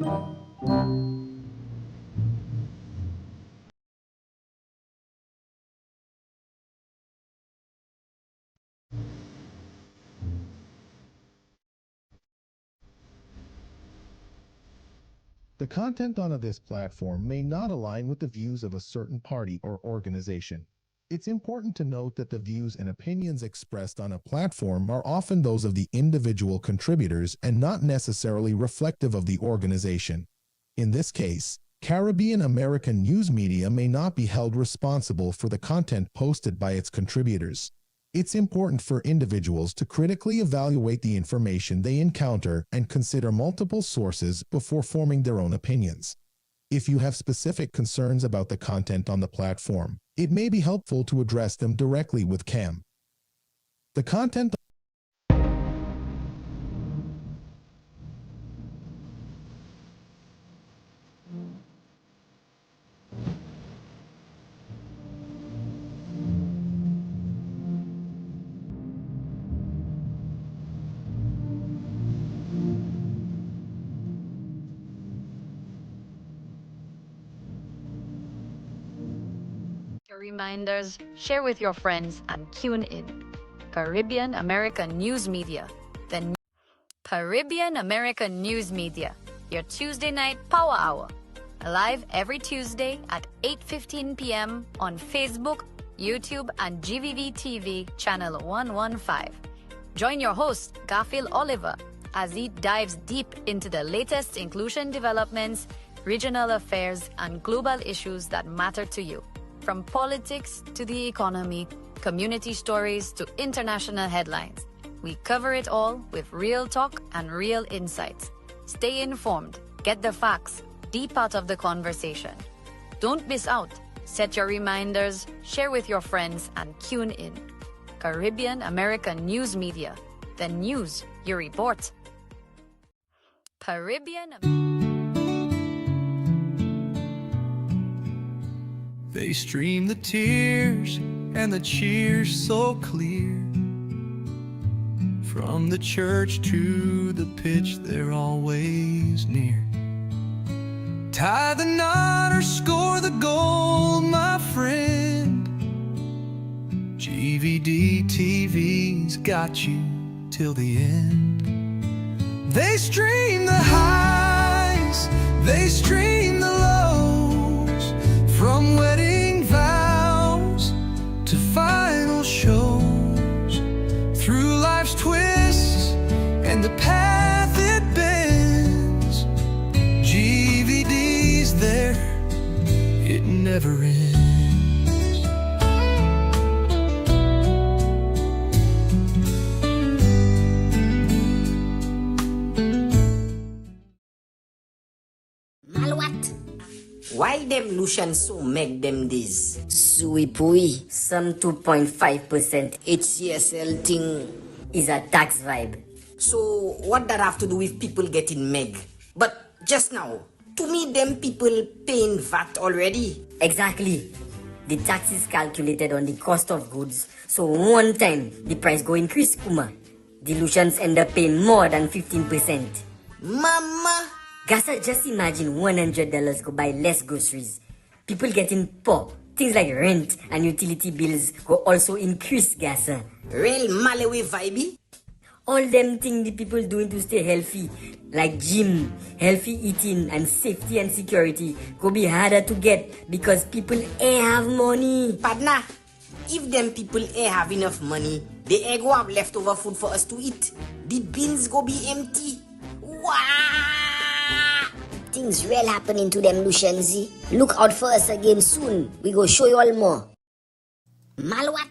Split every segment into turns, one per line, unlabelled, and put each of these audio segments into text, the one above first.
The content on this platform may not align with the views of a certain party or organization. It's important to note that the views and opinions expressed on a platform are often those of the individual contributors and not necessarily reflective of the organization. In this case, Caribbean American news media may not be held responsible for the content posted by its contributors. It's important for individuals to critically evaluate the information they encounter and consider multiple sources before forming their own opinions. If you have specific concerns about the content on the platform, it may be helpful to address them directly with CAM. The content
Your reminders, share with your friends, and tune in. Caribbean American News Media. Caribbean American News Media, your Tuesday night power hour. Live every Tuesday at 8:15 p.m. on Facebook, YouTube, and GVV TV channel 115. Join your host, Garfield Oliver, as he dives deep into the latest inclusion developments, regional affairs, and global issues that matter to you. From politics to the economy, community stories to international headlines, we cover it all with real talk and real insights. Stay informed, get the facts, be part of the conversation. Don't miss out. Set your reminders, share with your friends, and tune in. Caribbean American News Media, the news you report.
They stream the tears and the cheers so clear. From the church to the pitch, they're always near. Tie the knot or score the goal, my friend. GVD TV's got you till the end. They stream the highs, they stream the lows, from wedding vows to final shows, through life's twists and the path it bends. GVD's there, it never ends.
Why them Lucian so make them this?
Sui pui, some 2.5%
HCSL thing.
is a tax vibe.
So what that have to do with people getting meg? But just now, to me them people paying VAT already.
Exactly. The tax is calculated on the cost of goods, so one time the price go increase, Kuma. The Lucians end up paying more than 15%.
Mama!
Gasa, just imagine $100 go buy less groceries. People getting poor. Things like rent and utility bills go also increase, Gasa.
Real Malawi vibe?
All them things the people doing to stay healthy, like gym, healthy eating, and safety and security, go be harder to get because people ain't have money.
Partner, if them people have enough money, they go have leftover food for us to eat. The bins go be empty. Wow!
Things real happening to them Lucians. Look out for us again soon. We go show you all more. Malwat.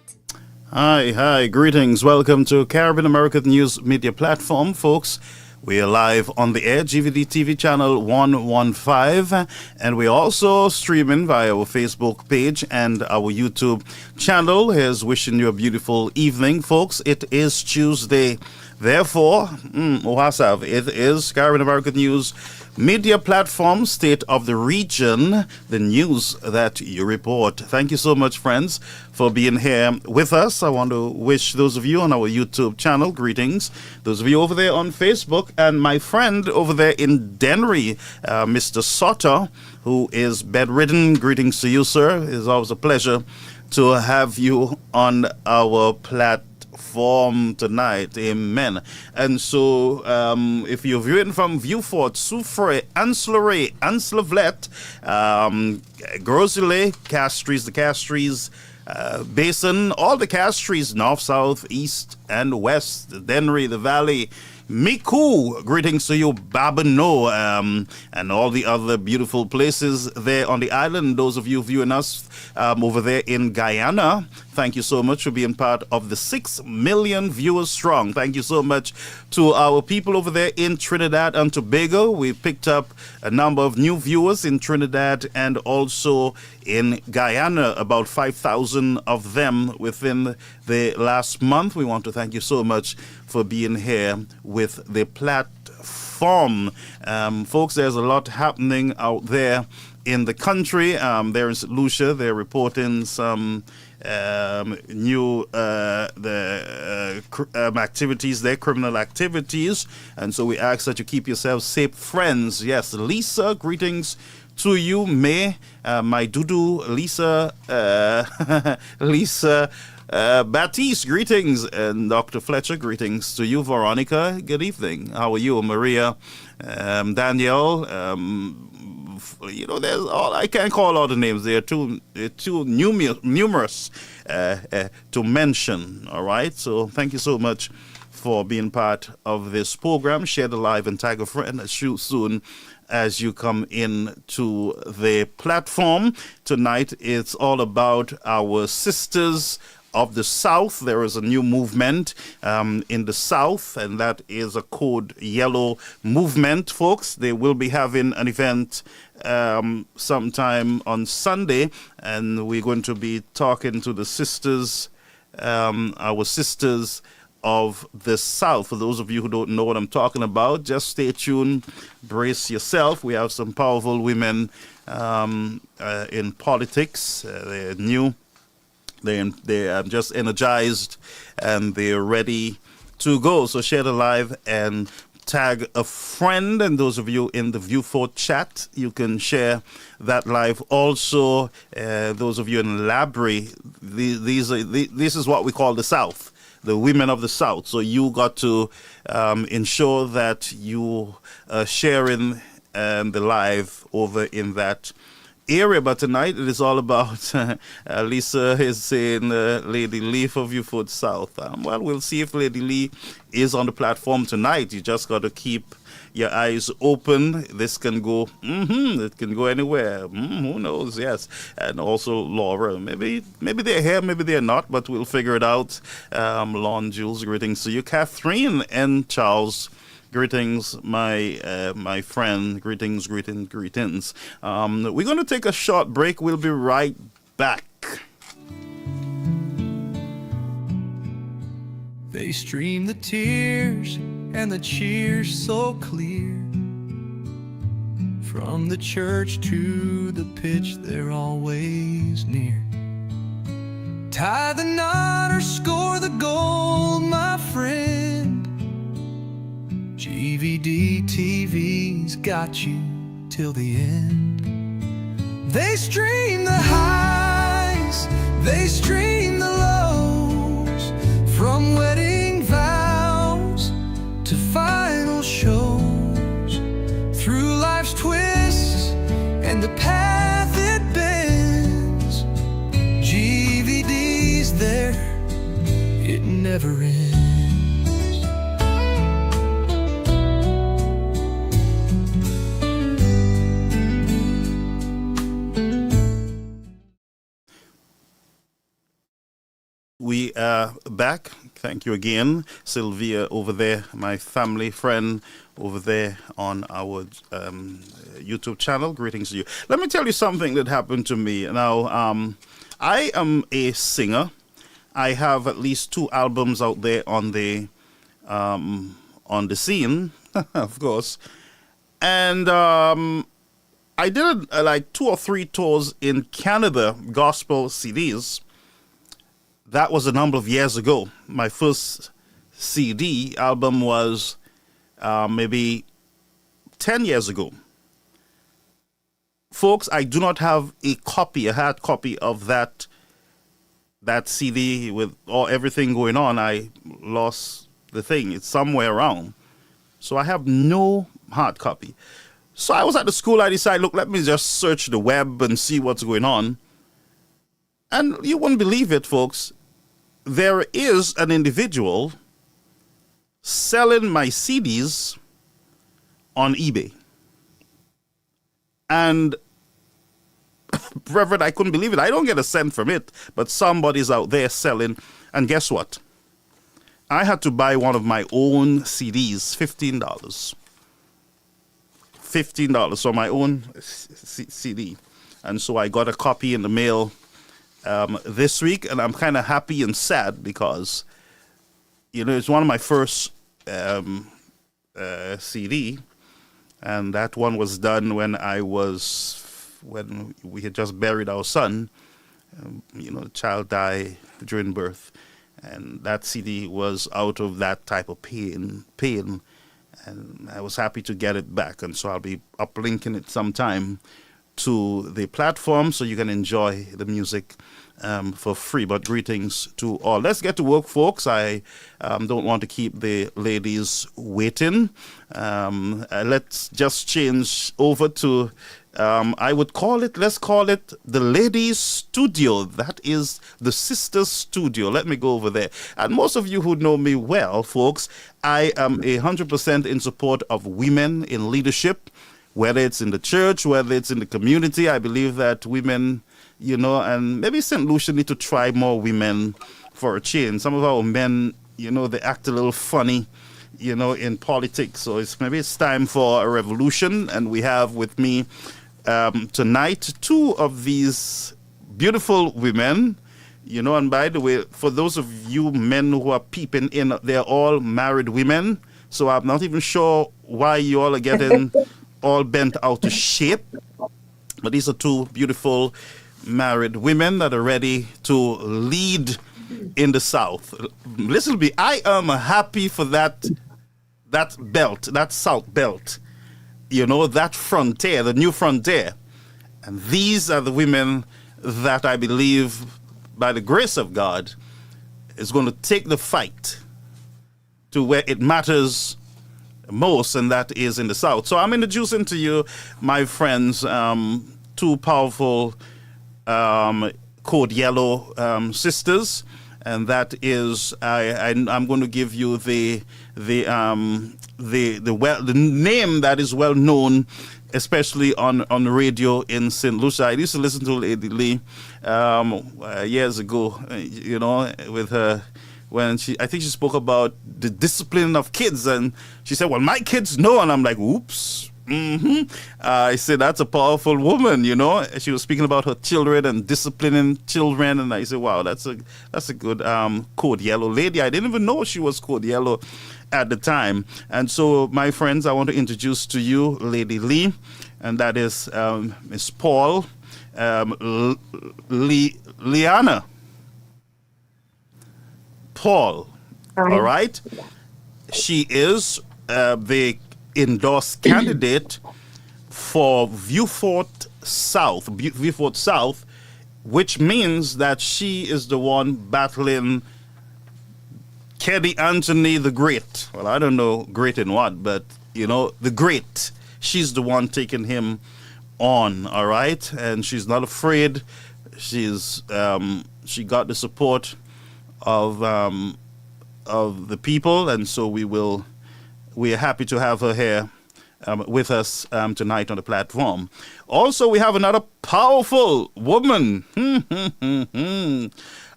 Hi, greetings. Welcome to Caribbean American News Media Platform, folks. We are live on the air, GVD TV channel 115, and we're also streaming via our Facebook page and our YouTube channel. Here's wishing you a beautiful evening, folks. It is Tuesday, Therefore, Ohasav, it is Caribbean American News Media Platform, State of the Region, the news that you report. Thank you so much, friends, for being here with us. I want to wish those of you on our YouTube channel greetings. Those of you over there on Facebook, and my friend over there in Dennery, Mr. Sotter, who is bedridden. Greetings to you, sir. It's always a pleasure to have you on our platform tonight. Amen. And so, if you're viewing from Viewfort, Soufre, Anselore, Anslavlet, Grosile, Castries, the Castries, Basin, all the Castries, north, south, east, and west, Dennery, the Valley, Miku, greetings to you, Babano, and all the other beautiful places there on the island. Those of you viewing us over there in Guyana, thank you so much for being part of the 6 million viewers strong. Thank you so much to our people over there in Trinidad and Tobago. We picked up a number of new viewers in Trinidad and also in Guyana, about 5,000 of them within the last month. We want to thank you so much for being here with the platform. Folks, there's a lot happening out there in the country. There in St. Lucia, they're reporting some new activities there, criminal activities. And so we ask that you keep yourselves safe, friends. Yes, Lisa, greetings to you. May, my Dudu, Lisa, Lisa, Baptiste, greetings, and Dr. Fletcher, greetings to you. Veronica, good evening. How are you? Maria, Danielle, there's all, I can't call all the names. They're too numerous to mention. All right. So thank you so much for being part of this program. Share the live and tag a friend soon as you come in to the platform. Tonight, it's all about our sisters of the South. There is a new movement in the South, and that is a Code Yellow movement, folks. They will be having an event sometime on Sunday, and we're going to be talking to the sisters, our sisters of the South. For those of you who don't know what I'm talking about, just stay tuned, brace yourself. We have some powerful women in politics. They're new. They are just energized and they're ready to go. So share the live and tag a friend. And those of you in the Viewfort chat, you can share that live. Also, those of you in Labrie, this is what we call the South, the women of the South. So you got to ensure that you are sharing the live over in that area. But tonight it is all about Lisa is saying Lady Lee for Viewfort South. Well, we'll see if Lady Lee is on the platform tonight. You just got to keep your eyes open. This can go, it can go anywhere. Who knows? Yes. And also Laura. Maybe they're here, maybe they're not, but we'll figure it out. Lon Jules, greetings to you. Catherine and Charles, greetings, my friend. Greetings. We're going to take a short break. We'll be right back.
They stream the tears and the cheers so clear. From the church to the pitch, they're always near. Tie the knot or score the goal, my friend. GVD TV's got you till the end. They stream the highs, they stream the lows, from wedding vows to final shows, through life's twists and the path it bends. GVD's there, it never ends.
We are back. Thank you again, Sylvia over there, my family friend over there on our YouTube channel. Greetings to you. Let me tell you something that happened to me. Now, I am a singer. I have at least 2 albums out there on the on the scene, of course. And I did like 2 or 3 tours in Canada, gospel CDs. That was a number of years ago. My first CD album was maybe 10 years ago. Folks, I do not have a hard copy of that CD with everything going on. I lost the thing. It's somewhere around. So I have no hard copy. So I was at the school. I decided, look, let me just search the web and see what's going on. And you wouldn't believe it, folks. There is an individual selling my CDs on eBay. And Reverend, I couldn't believe it. I don't get a cent from it, but somebody's out there selling. And guess what? I had to buy one of my own CDs, $15. $15 for my own CD. And so I got a copy in the mail this week, and I'm kind of happy and sad because, it's one of my first CD, and that one was done when we had just buried our son. The child died during birth, and that CD was out of that type of pain, and I was happy to get it back, and so I'll be uplinking it sometime to the platform so you can enjoy the music for free. But greetings to all. Let's get to work, folks. I don't want to keep the ladies waiting. Let's just change over to let's call it the ladies' studio. That is the sisters' studio. Let me go over there. And most of you who know me well, folks, I am 100% in support of women in leadership, whether it's in the church, whether it's in the community. I believe that women, and maybe St. Lucia need to try more women for a change. Some of our men, they act a little funny, in politics. So maybe it's time for a revolution. And we have with me tonight 2 of these beautiful women, and by the way, for those of you men who are peeping in, they're all married women. So I'm not even sure why you all are getting all bent out of shape. But these are 2 beautiful married women that are ready to lead in the South. Listen to me, I am happy for that belt, that South belt. That frontier, the new frontier. And these are the women that I believe, by the grace of God, is going to take the fight to where it matters most, and that is in the South. So I'm introducing to you, my friends, 2 powerful Code Yellow sisters, and that is I'm going to give you the name that is well known, especially on the radio in St. Lucia. I used to listen to Lady Lee years ago, with her, when I think she spoke about the discipline of kids, and she said, well, my kids know, and I'm like, oops. I said, that's a powerful woman, She was speaking about her children and disciplining children, and I said, wow, that's a good Code Yellow lady. I didn't even know she was Code Yellow at the time. And so, my friends, I want to introduce to you Lady Lee, and that is Miss Paul Liana. Paul, all right? She is the endorsed candidate for Viewfort South, which means that she is the one battling Keddy Anthony the Great. Well, I don't know great in what, but, the Great. She's the one taking him on, all right? And she's not afraid. She got the support of the people, and so we are happy to have her here with us tonight on the platform. Also, we have another powerful woman.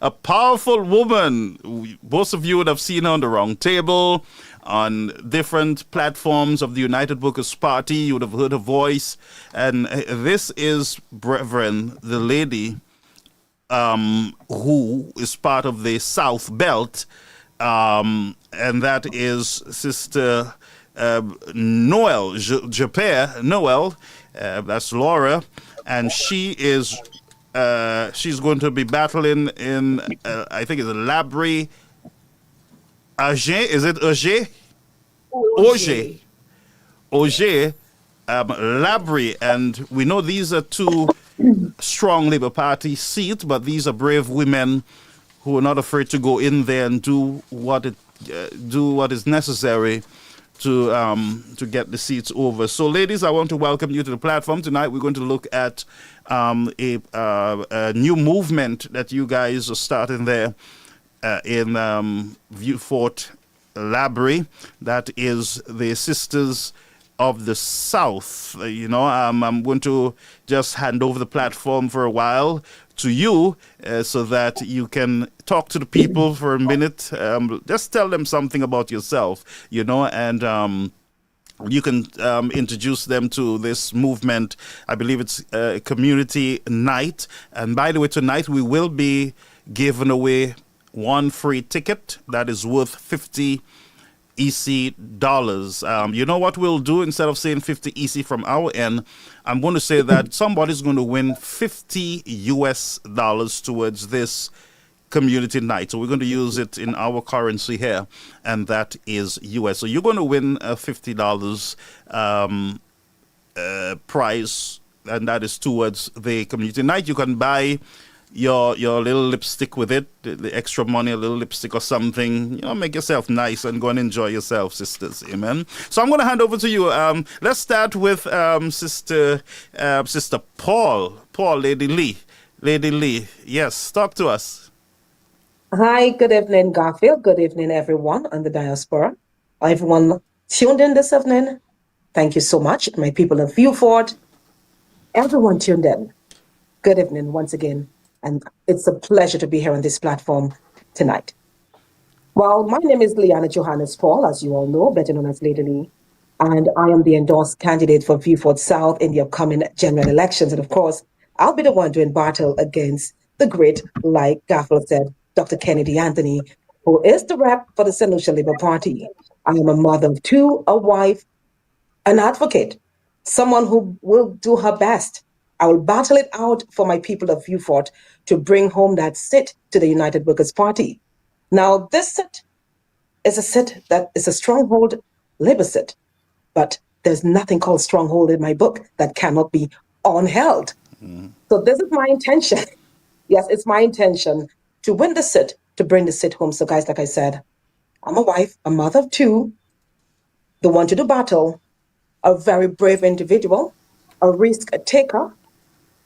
A powerful woman. Most of you would have seen her on the Round Table, on different platforms of the United Workers' Party. You would have heard her voice. And this is Brethren, the lady who is part of the South Belt, and that is Sister Noel, Japere Noel. That's Laura, and she's going to be battling in, I think it's a Labrie, Agen. Is it Auger? Auger. Auger, Labrie, and we know these are two strong Labour Party seats, but these are brave women who are not afraid to go in there and do what is necessary to get the seats over. So, ladies, I want to welcome you to the platform tonight. We're going to look at a new movement that you guys are starting there in Vieux-Fort Labrie. That is the Sisters of the South. I'm going to just hand over the platform for a while to you so that you can talk to the people for a minute. Just tell them something about yourself, and you can introduce them to this movement. I believe it's a community night. And by the way, tonight we will be giving away one free ticket that is worth 50 EC dollars. You know what we'll do? Instead of saying 50 EC from our end, I'm going to say that somebody's going to win 50 US dollars towards this community night. So we're going to use it in our currency here, and that is US. So you're going to win a $50 prize, and that is towards the community night. You can buy your little lipstick with it, the extra money, a little lipstick or something. Make yourself nice and go and enjoy yourself, sisters. Amen. So I'm going to hand over to you. Let's start with Sister Paul, Lady Lee. Yes, talk to us.
Hi, good evening, Garfield. Good evening, everyone on the diaspora. Everyone tuned in this evening, thank you so much. My people of Vieux-Fort, everyone tuned in. Good evening once again. And it's a pleasure to be here on this platform tonight. Well, my name is Leanna Johannes Paul, as you all know, better known as Lady Lee, and I am the endorsed candidate for Vieux-Fort South in the upcoming general elections. And of course, I'll be the one doing battle against the great, like Garfield said, Dr. Kennedy Anthony, who is the rep for the St. Lucia Labour Party. I am a mother of two, a wife, an advocate, someone who will do her best. I will battle it out for my people of Vieux-Fort to bring home that seat to the United Workers' Party. Now, this seat is a seat that is a stronghold Labour seat, but there's nothing called stronghold in my book that cannot be unheld. So this is my intention. Yes, it's my intention to win the seat, to bring the seat home. So guys, like I said, I'm a wife, a mother of two, the one to do battle, a very brave individual, a risk taker,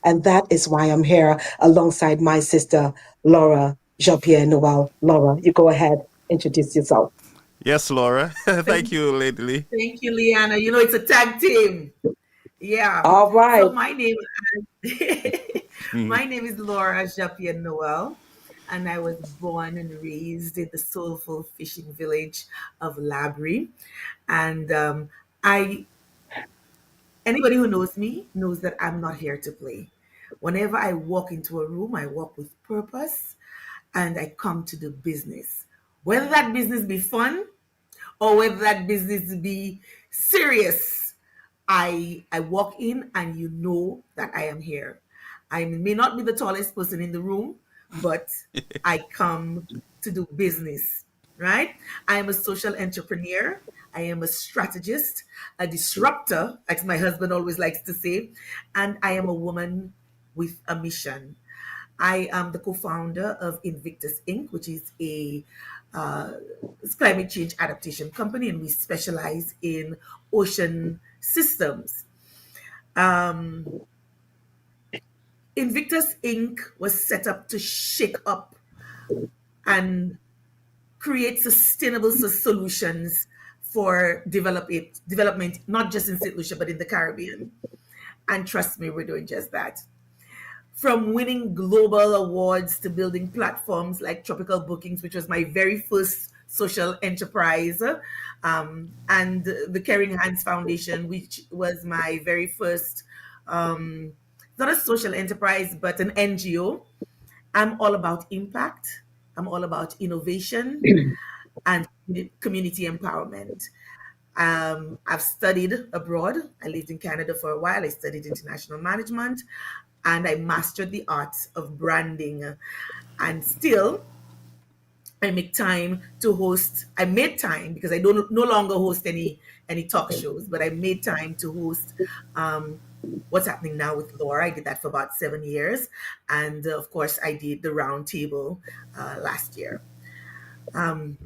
and that is why I'm here alongside my sister, Laura Jean-Pierre Noel. Laura, you go ahead, introduce yourself.
Yes, Laura. Thank you, Lady Lee.
Thank you, Leanna. It's a tag team. Yeah.
All right.
So my name is Laura Jean-Pierre Noel, and I was born and raised in the soulful fishing village of Labrie. And anybody who knows me knows that I'm not here to play. Whenever I walk into a room, I walk with purpose and I come to do business. Whether that business be fun or whether that business be serious, I walk in and you know that I am here. I may not be the tallest person in the room, but I come to do business, right? I am a social entrepreneur. I am a strategist, a disruptor, as my husband always likes to say, and I am a woman with a mission. I am the co-founder of Invictus Inc., which is a climate change adaptation company, and we specialize in ocean systems. Invictus Inc. was set up to shake up and create sustainable solutions for development, not just in St. Lucia, but in the Caribbean. And trust me, we're doing just that. From winning global awards to building platforms like Tropical Bookings, which was my very first social enterprise, and the Caring Hands Foundation, which was my very first, not a social enterprise, but an NGO. I'm all about impact. I'm all about innovation. and community empowerment. I've studied abroad. I lived in Canada for a while. I studied international management and I mastered the arts of branding. And still, I make time to host. I made time because I don't no longer host any talk shows, but I made time to host what's happening now with Laura. I did that for about 7 years, and of course, I did the round table last year. I'm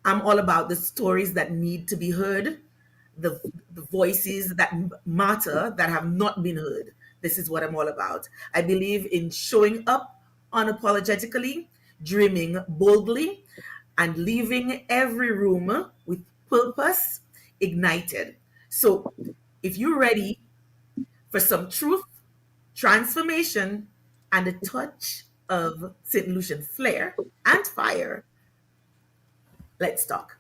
all about the stories that need to be heard, the voices that matter that have not been heard. This is what I'm all about. I believe in showing up unapologetically, dreaming boldly, and leaving every room with purpose ignited. So, if you're ready for some truth, transformation, and a touch of St. Lucian flair and fire, let's talk.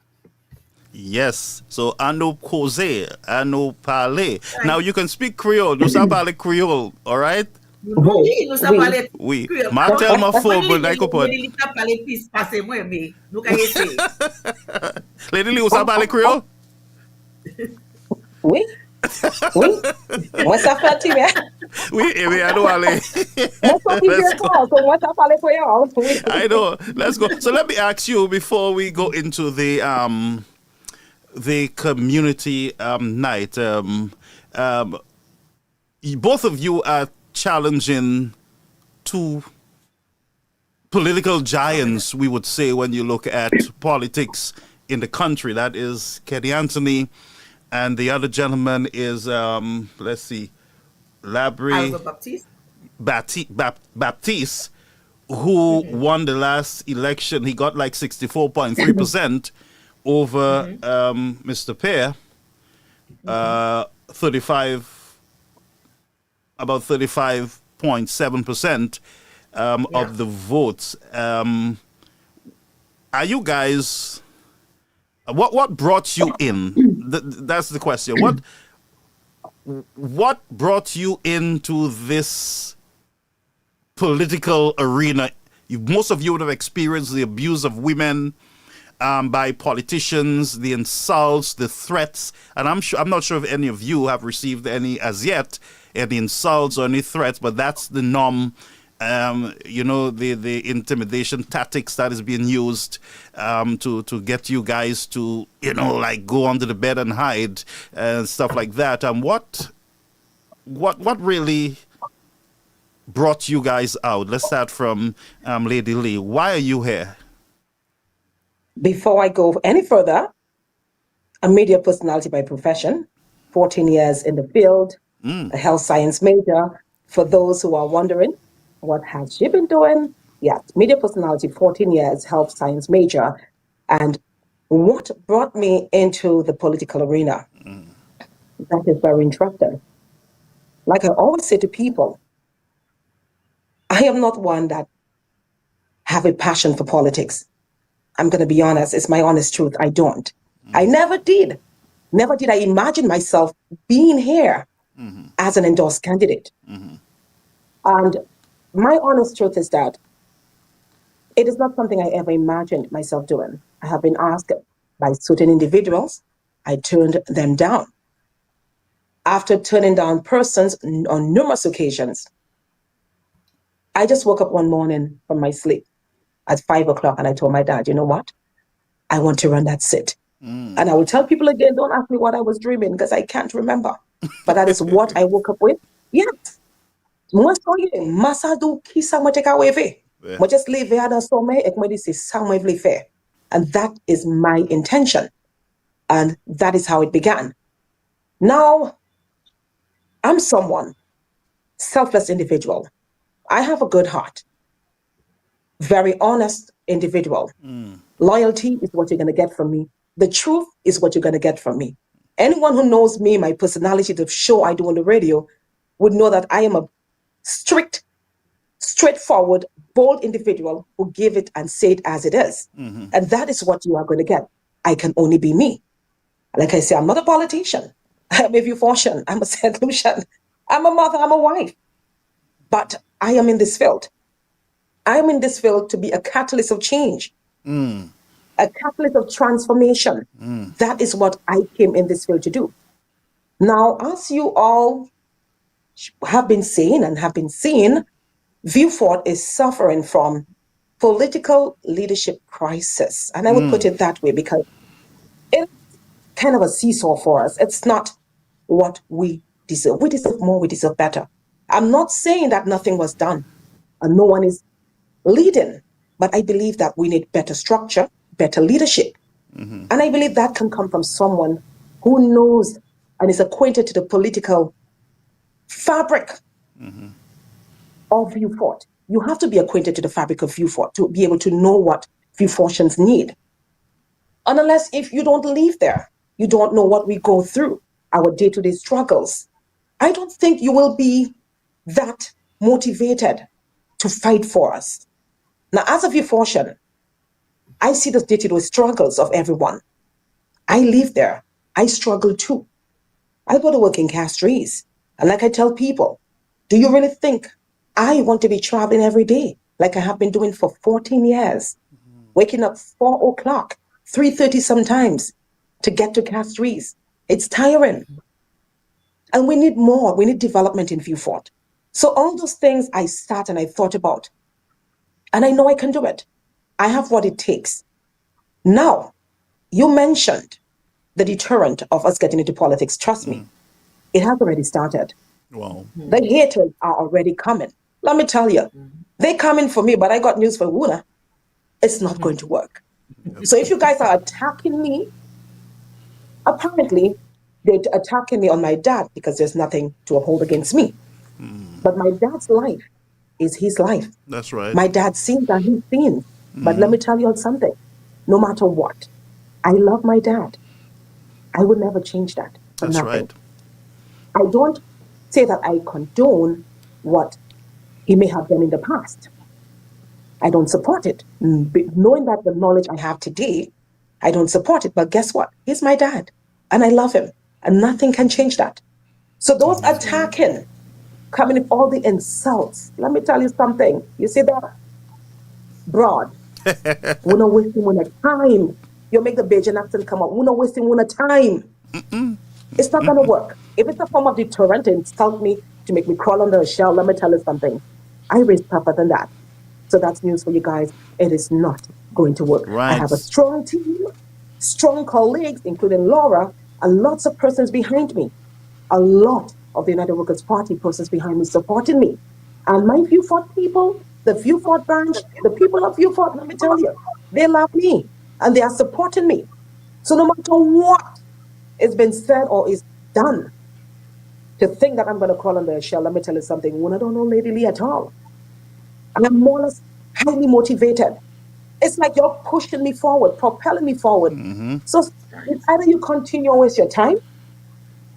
Yes. So ano cause, ano parler. Now you can speak Creole. Nous savons parler Creole, all right?
Oui, nous savons parler
Oui.
Creole.
Ma tellement fort, but like
Nous
upon.
savons parler plus passé moi, mais nous allons essayer.
Lady Lee, vous savez parler Creole?
Oui. Oui. Moi, ça fait un petit bien.
Oui, eh bien, I know, Ale.
Moi, ça fait
Let's
bien
go.
quoi. So, moi, ça parle créole. Oui.
I know. Let's go. So let me ask you before we go into the community night. Both of you are challenging two political giants, we would say, when you look at politics in the country. That is Kenny Anthony, and the other gentleman is let's see, Labrie
Alva Baptiste.
Baptiste, who won the last election. He got like 64.3% over Mr. Pear, 35.7% of the votes. Are you guys? What brought you in? That's the question. What brought you into this political arena? Most of you would have experienced the abuse of women by politicians, the insults, the threats, and I'm not sure if any of you have received any as yet, any insults or any threats, but that's the norm. The intimidation tactics that is being used to get you guys to, like go under the bed and hide and stuff like that. What really brought you guys out? Let's start from Lady Lee. Why are you here?
Before I go any further, a media personality by profession, 14 years in the field, a health science major. For those who are wondering, what has she been doing? Yes, media personality, 14 years, health science major. And what brought me into the political arena? That is very interesting. Like I always say to people, I am not one that have a passion for politics. I'm going to be honest. It's my honest truth. I don't. I never did. Never did I imagine myself being here as an endorsed candidate. And my honest truth is that it is not something I ever imagined myself doing. I have been asked by certain individuals. I turned them down. After turning down persons on numerous occasions, I just woke up one morning from my sleep at 5 o'clock and I told my dad, you know what? I want to run that sit. And I will tell people again, don't ask me what I was dreaming because I can't remember. But that is what I woke up with. Yes. Moi soye, masa do ki sa moi teka weve. Moi just leave there and so me ek moi di se sa moi vle fe. And that is my intention. And that is how it began. Now, I'm someone, selfless individual. I have a good heart. Very honest individual. Loyalty is what you're going to get from me. The truth is what you're going to get from me. Anyone who knows me, my personality, the show I do on the radio, would know that I am a strict, straightforward, bold individual who give it and say it as it is. And that is what you are going to get. I can only be me. Like I say, I'm not a politician. I'm a Viewfortune. I'm a St. Lucian. I'm a mother. I'm a wife. But I am in this field. I am in this field to be a catalyst of change. a catalyst of transformation. That is what I came in this field to do. Now, as you all have been saying and have been seeing, Viewfort is suffering from political leadership crisis. And I would put it that way because it's kind of a seesaw for us. It's not what we deserve. We deserve more, we deserve better. I'm not saying that nothing was done and no one is leading, but I believe that we need better structure, better leadership. And I believe that can come from someone who knows and is acquainted to the political fabric of Viewfort. You have to be acquainted to the fabric of Viewfort to be able to know what Viewfortians need. And unless if you don't live there, you don't know what we go through, our day-to-day struggles. I don't think you will be that motivated to fight for us. Now, as a Viewfortian, I see the day-to-day struggles of everyone. I live there. I struggle too. I go to work in Castries. And like I tell people, do you really think I want to be traveling every day like I have been doing for 14 years? Waking up 4 o'clock, 3:30 sometimes to get to Castries. It's tiring. And we need more. We need development in Viewfort. So all those things I sat and I thought about. And I know I can do it. I have what it takes. Now, you mentioned the deterrent of us getting into politics. Trust me, it has already started.
Wow.
The haters are already coming. Let me tell you, they're coming for me, but I got news for Wuna. It's not going to work. So if you guys are attacking me, apparently they're attacking me on my dad because there's nothing to uphold against me. But my dad's life is his life.
That's right.
My dad sins and he sins. But let me tell you something. No matter what, I love my dad. I would never change that for
That's
nothing.
right.
I don't say that I condone what he may have done in the past. I don't support it. Knowing that the knowledge I have today, I don't support it. But guess what? He's my dad. And I love him. And nothing can change that. So those attacking, coming with all the insults, let me tell you something. You see that? Broad. We're not wasting one time. You make the Bajan accent come up. We're not wasting one time. It's not going to work. If it's a form of deterrent to insult me, to make me crawl under a shell, let me tell you something. I raised tougher than that. So that's news for you guys. It is not going to work.
Right.
I have a strong team, strong colleagues, including Laura, and lots of persons behind me. A lot of the United Workers' Party persons behind me supporting me. And my Viewfort people, the Viewfort branch, the people of Viewfort, let me tell you, they love me and they are supporting me. So no matter what has been said or is done, to think that I'm going to crawl under a shell, let me tell you something. When I don't know Lady Lee at all. And I'm more or less highly motivated. It's like you're pushing me forward, propelling me forward. So it's either you continue to waste your time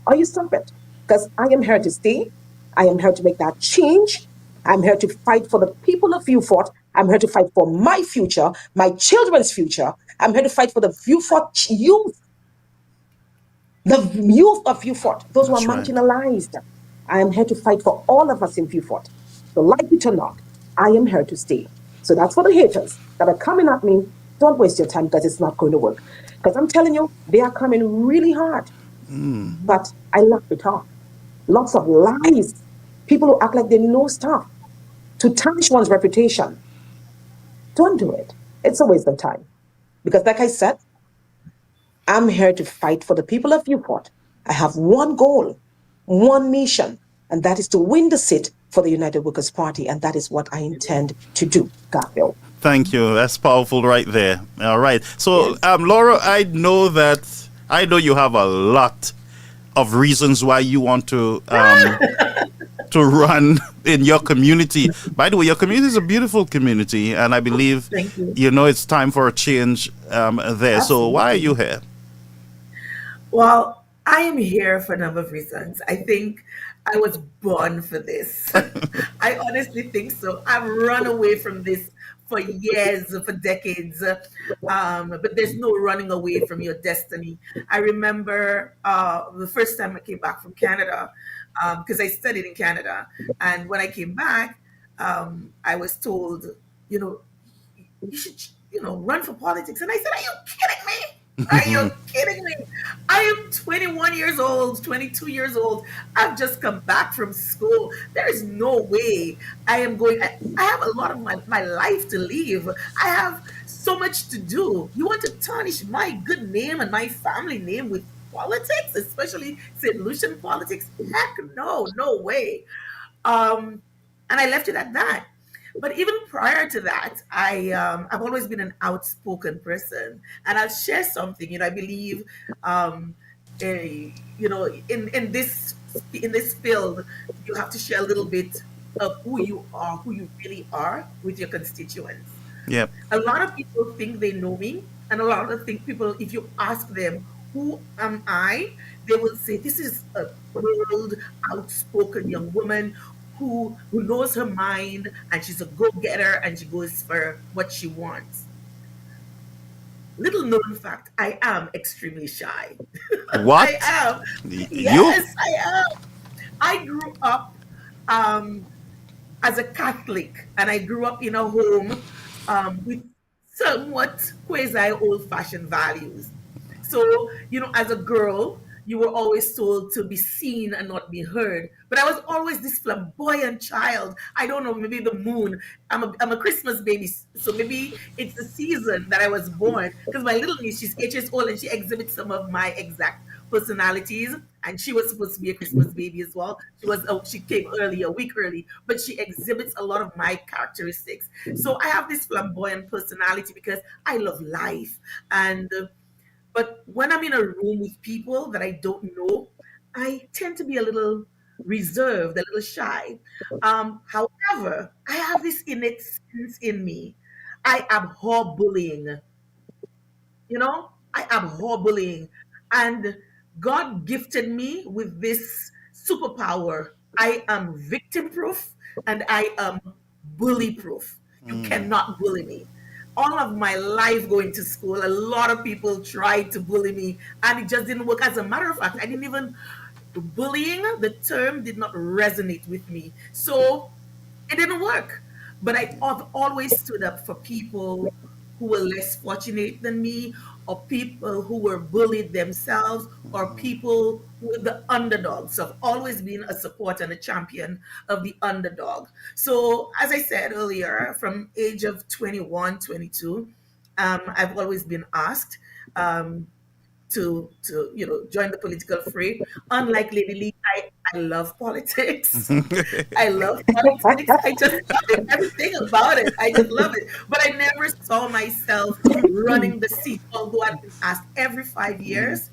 or you stop it. Because I am here to stay. I am here to make that change. I'm here to fight for the people of Viewfort. I'm here to fight for my future, my children's future. I'm here to fight for the Viewfort youth. The youth of Viewfort, those who are
That's right.
marginalized. I am here to fight for all of us in Viewfort. So like it or not, I am here to stay. So that's for the haters that are coming at me. Don't waste your time because it's not going to work. Because I'm telling you, they are coming really hard. But I love to talk. Lots of lies. People who act like they know stuff to tarnish one's reputation. Don't do it. It's a waste of time. Because like I said, I'm here to fight for the people of Viewport. I have one goal, one mission, and that is to win the seat for the United Workers' Party, and that is what I intend to do, Garfield.
Thank you. That's powerful right there. All right. So, Laura, I know you have a lot of reasons why you want to to run in your community. By the way, your community is a beautiful community, and I believe you know it's time for a change there. So, why are you here?
Well, I am here for a number of reasons. I think I was born for this. I honestly think so. I've run away from this for years, for decades. But there's no running away from your destiny. I remember the first time I came back from Canada, because I studied in Canada. And when I came back, I was told, you know, run for politics. And I said, are you kidding me? Are you kidding me? I am 21 years old, 22 years old. I've just come back from school. There is no way I am going. I have a lot of my life to live. I have so much to do. You want to tarnish my good name and my family name with politics, especially St. Lucian politics? Heck no, no way. Um, and I left it at that. But even prior to that, I've always been an outspoken person, and I'll share something. I believe, in this field, you have to share a little bit of who you are, who you really are with your constituents.
Yep.
A lot of people think they know me, and a lot of think people, if you ask them, who am I, they will say, this is a bold, outspoken young woman who knows her mind, and she's a go-getter, and she goes for what she wants. Little known fact, I am extremely shy.
What?
I am.
You?
Yes, I am. I grew up um, as a Catholic, and I grew up in a home with somewhat quasi old fashioned values. So, as a girl, you were always told to be seen and not be heard. But I was always this flamboyant child. I don't know, maybe the moon. I'm a Christmas baby, so maybe it's the season that I was born. Because my little niece, she's 8 years old, and she exhibits some of my exact personalities. And she was supposed to be a Christmas baby as well. She came early, a week early, but she exhibits a lot of my characteristics. So I have this flamboyant personality because I love life. And but when I'm in a room with people that I don't know, I tend to be a little reserved, a little shy. However, I have this innate sense in me. I abhor bullying. I abhor bullying. And God gifted me with this superpower. I am victim proof and I am bully proof. You cannot bully me. All of my life going to school, a lot of people tried to bully me, and it just didn't work. As a matter of fact, I didn't even, bullying, the term did not resonate with me. So it didn't work. But I've always stood up for people who were less fortunate than me, or people who were bullied themselves, or people who were the underdogs. So I've always been a supporter and a champion of the underdog. So as I said earlier, from age of 21, 22, I've always been asked to join the political fray. Unlike Lady Lee, I love politics. I love politics. I just love it. Everything about it. I just love it. But I never saw myself running the seat, although I've been asked every 5 years,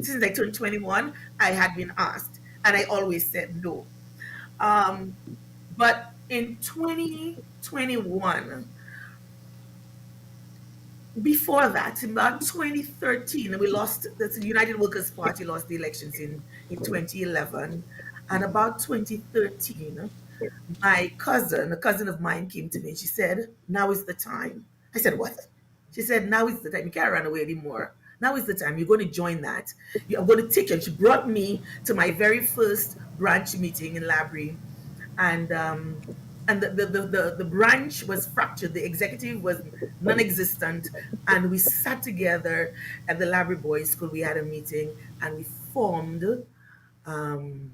since I turned 21, I had been asked. And I always said no. Um, but in 2021, before that, in about 2013, the United Workers' Party lost the elections in 2011. And about 2013, my cousin, a cousin of mine, came to me and she said, now is the time. I said, what? She said, now is the time. You can't run away anymore. Now is the time. You're going to join that. I'm going to take you. And she brought me to my very first branch meeting in Labrie. And the branch was fractured. The executive was non-existent, and we sat together at the Labrie Boys School. We had a meeting, and we formed um,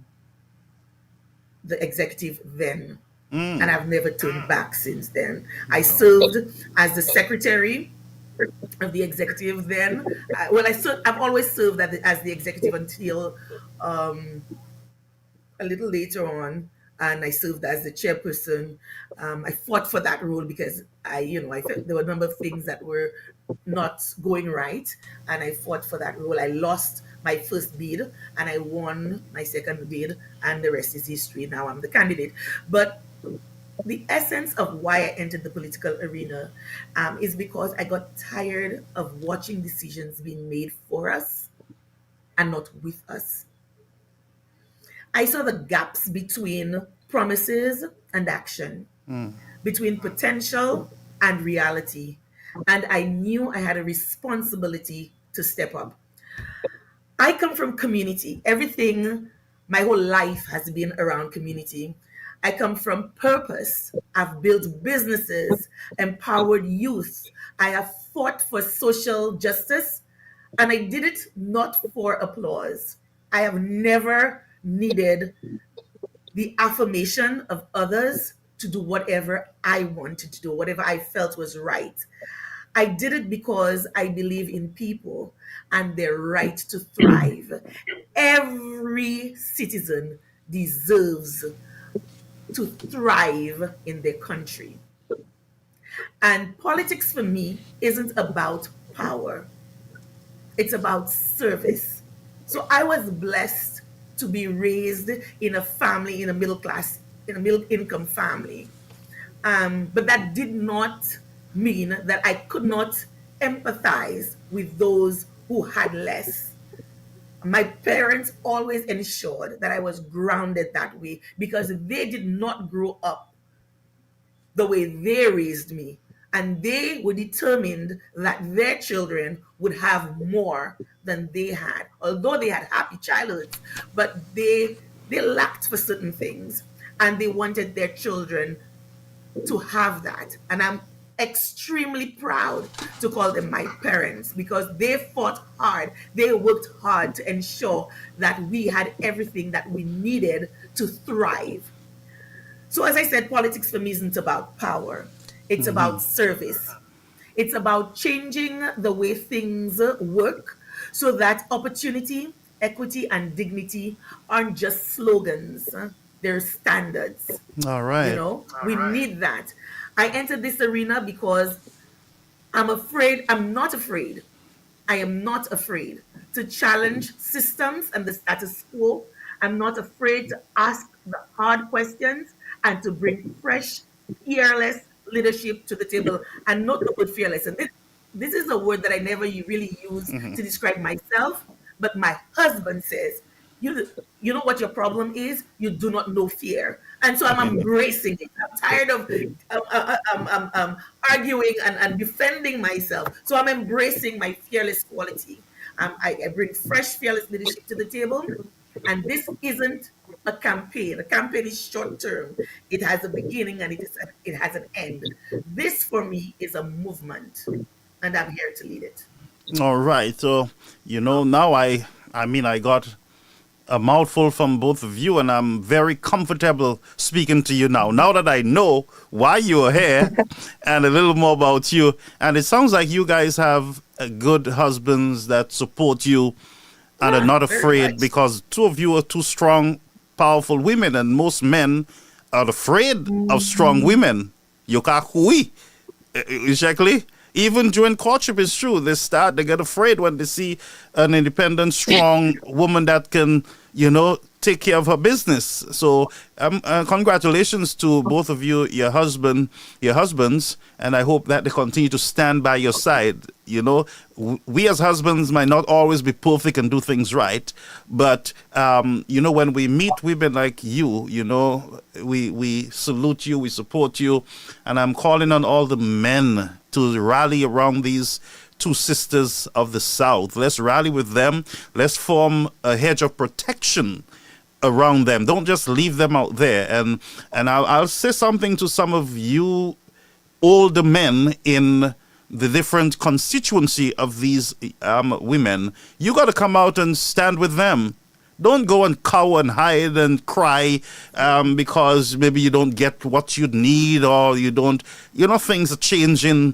the executive then, and I've never turned back since then. I served as the secretary of the executive then. I've always served as the executive until a little later on, and I served as the chairperson. I fought for that role because I felt there were a number of things that were not going right, and I fought for that role. I lost my first bid, and I won my second bid, and the rest is history. Now I'm the candidate. But the essence of why I entered the political arena is because I got tired of watching decisions being made for us and not with us. I saw the gaps between promises and action, between potential and reality. And I knew I had a responsibility to step up. I come from community. Everything My whole life has been around community. I come from purpose. I've built businesses, empowered youth. I have fought for social justice, and I did it not for applause. I have never needed the affirmation of others to do whatever I wanted to do, whatever I felt was right. I did it because I believe in people and their right to thrive. Every citizen deserves to thrive in their country. And politics for me isn't about power, it's about service. So I was blessed to be raised in a family, in a middle class, in a middle income family. But that did not mean that I could not empathize with those who had less. My parents always ensured that I was grounded that way because they did not grow up the way they raised me. And they were determined that their children would have more than they had, although they had happy childhoods, but they lacked for certain things. And they wanted their children to have that. And I'm extremely proud to call them my parents because they fought hard. They worked hard to ensure that we had everything that we needed to thrive. So, as I said, politics for me isn't about power, it's about service. It's about changing the way things work so that opportunity, equity, and dignity aren't just slogans, they're standards.
All
You
right.
know, we need that. I entered this arena because I'm not afraid. I am not afraid to challenge systems and the status quo. I'm not afraid to ask the hard questions and to bring fresh, fearless leadership to the table. And not the word fearless. And this is a word that I never really use to describe myself, but my husband says, you know what your problem is? You do not know fear. And so I'm embracing it. I'm tired of arguing and defending myself. So I'm embracing my fearless quality. I bring fresh, fearless leadership to the table. And this isn't a campaign. A campaign is short term. It has a beginning and it has an end. This for me is a movement, and I'm here to lead it.
All right. So, now I got a mouthful from both of you, and I'm very comfortable speaking to you now. Now that I know why you're here and a little more about you, and it sounds like you guys have good husbands that support you and are not
Very
afraid
much.
because two of you are two strong, powerful women, and most men are afraid of strong women. Yokahui. Exactly. Even during courtship, it's true. They get afraid when they see an independent, strong woman that can, take care of her business. So, congratulations to both of you, your husbands, and I hope that they continue to stand by your side. We as husbands might not always be perfect and do things right, but when we meet women like you, we salute you, we support you, and I'm calling on all the men to rally around these two sisters of the South. Let's rally with them. Let's form a hedge of protection around them. Don't just leave them out there. And I'll say something to some of you older men in the different constituency of these women. You got to come out and stand with them. Don't go and cower and hide and cry because maybe you don't get what you need or you don't, things are changing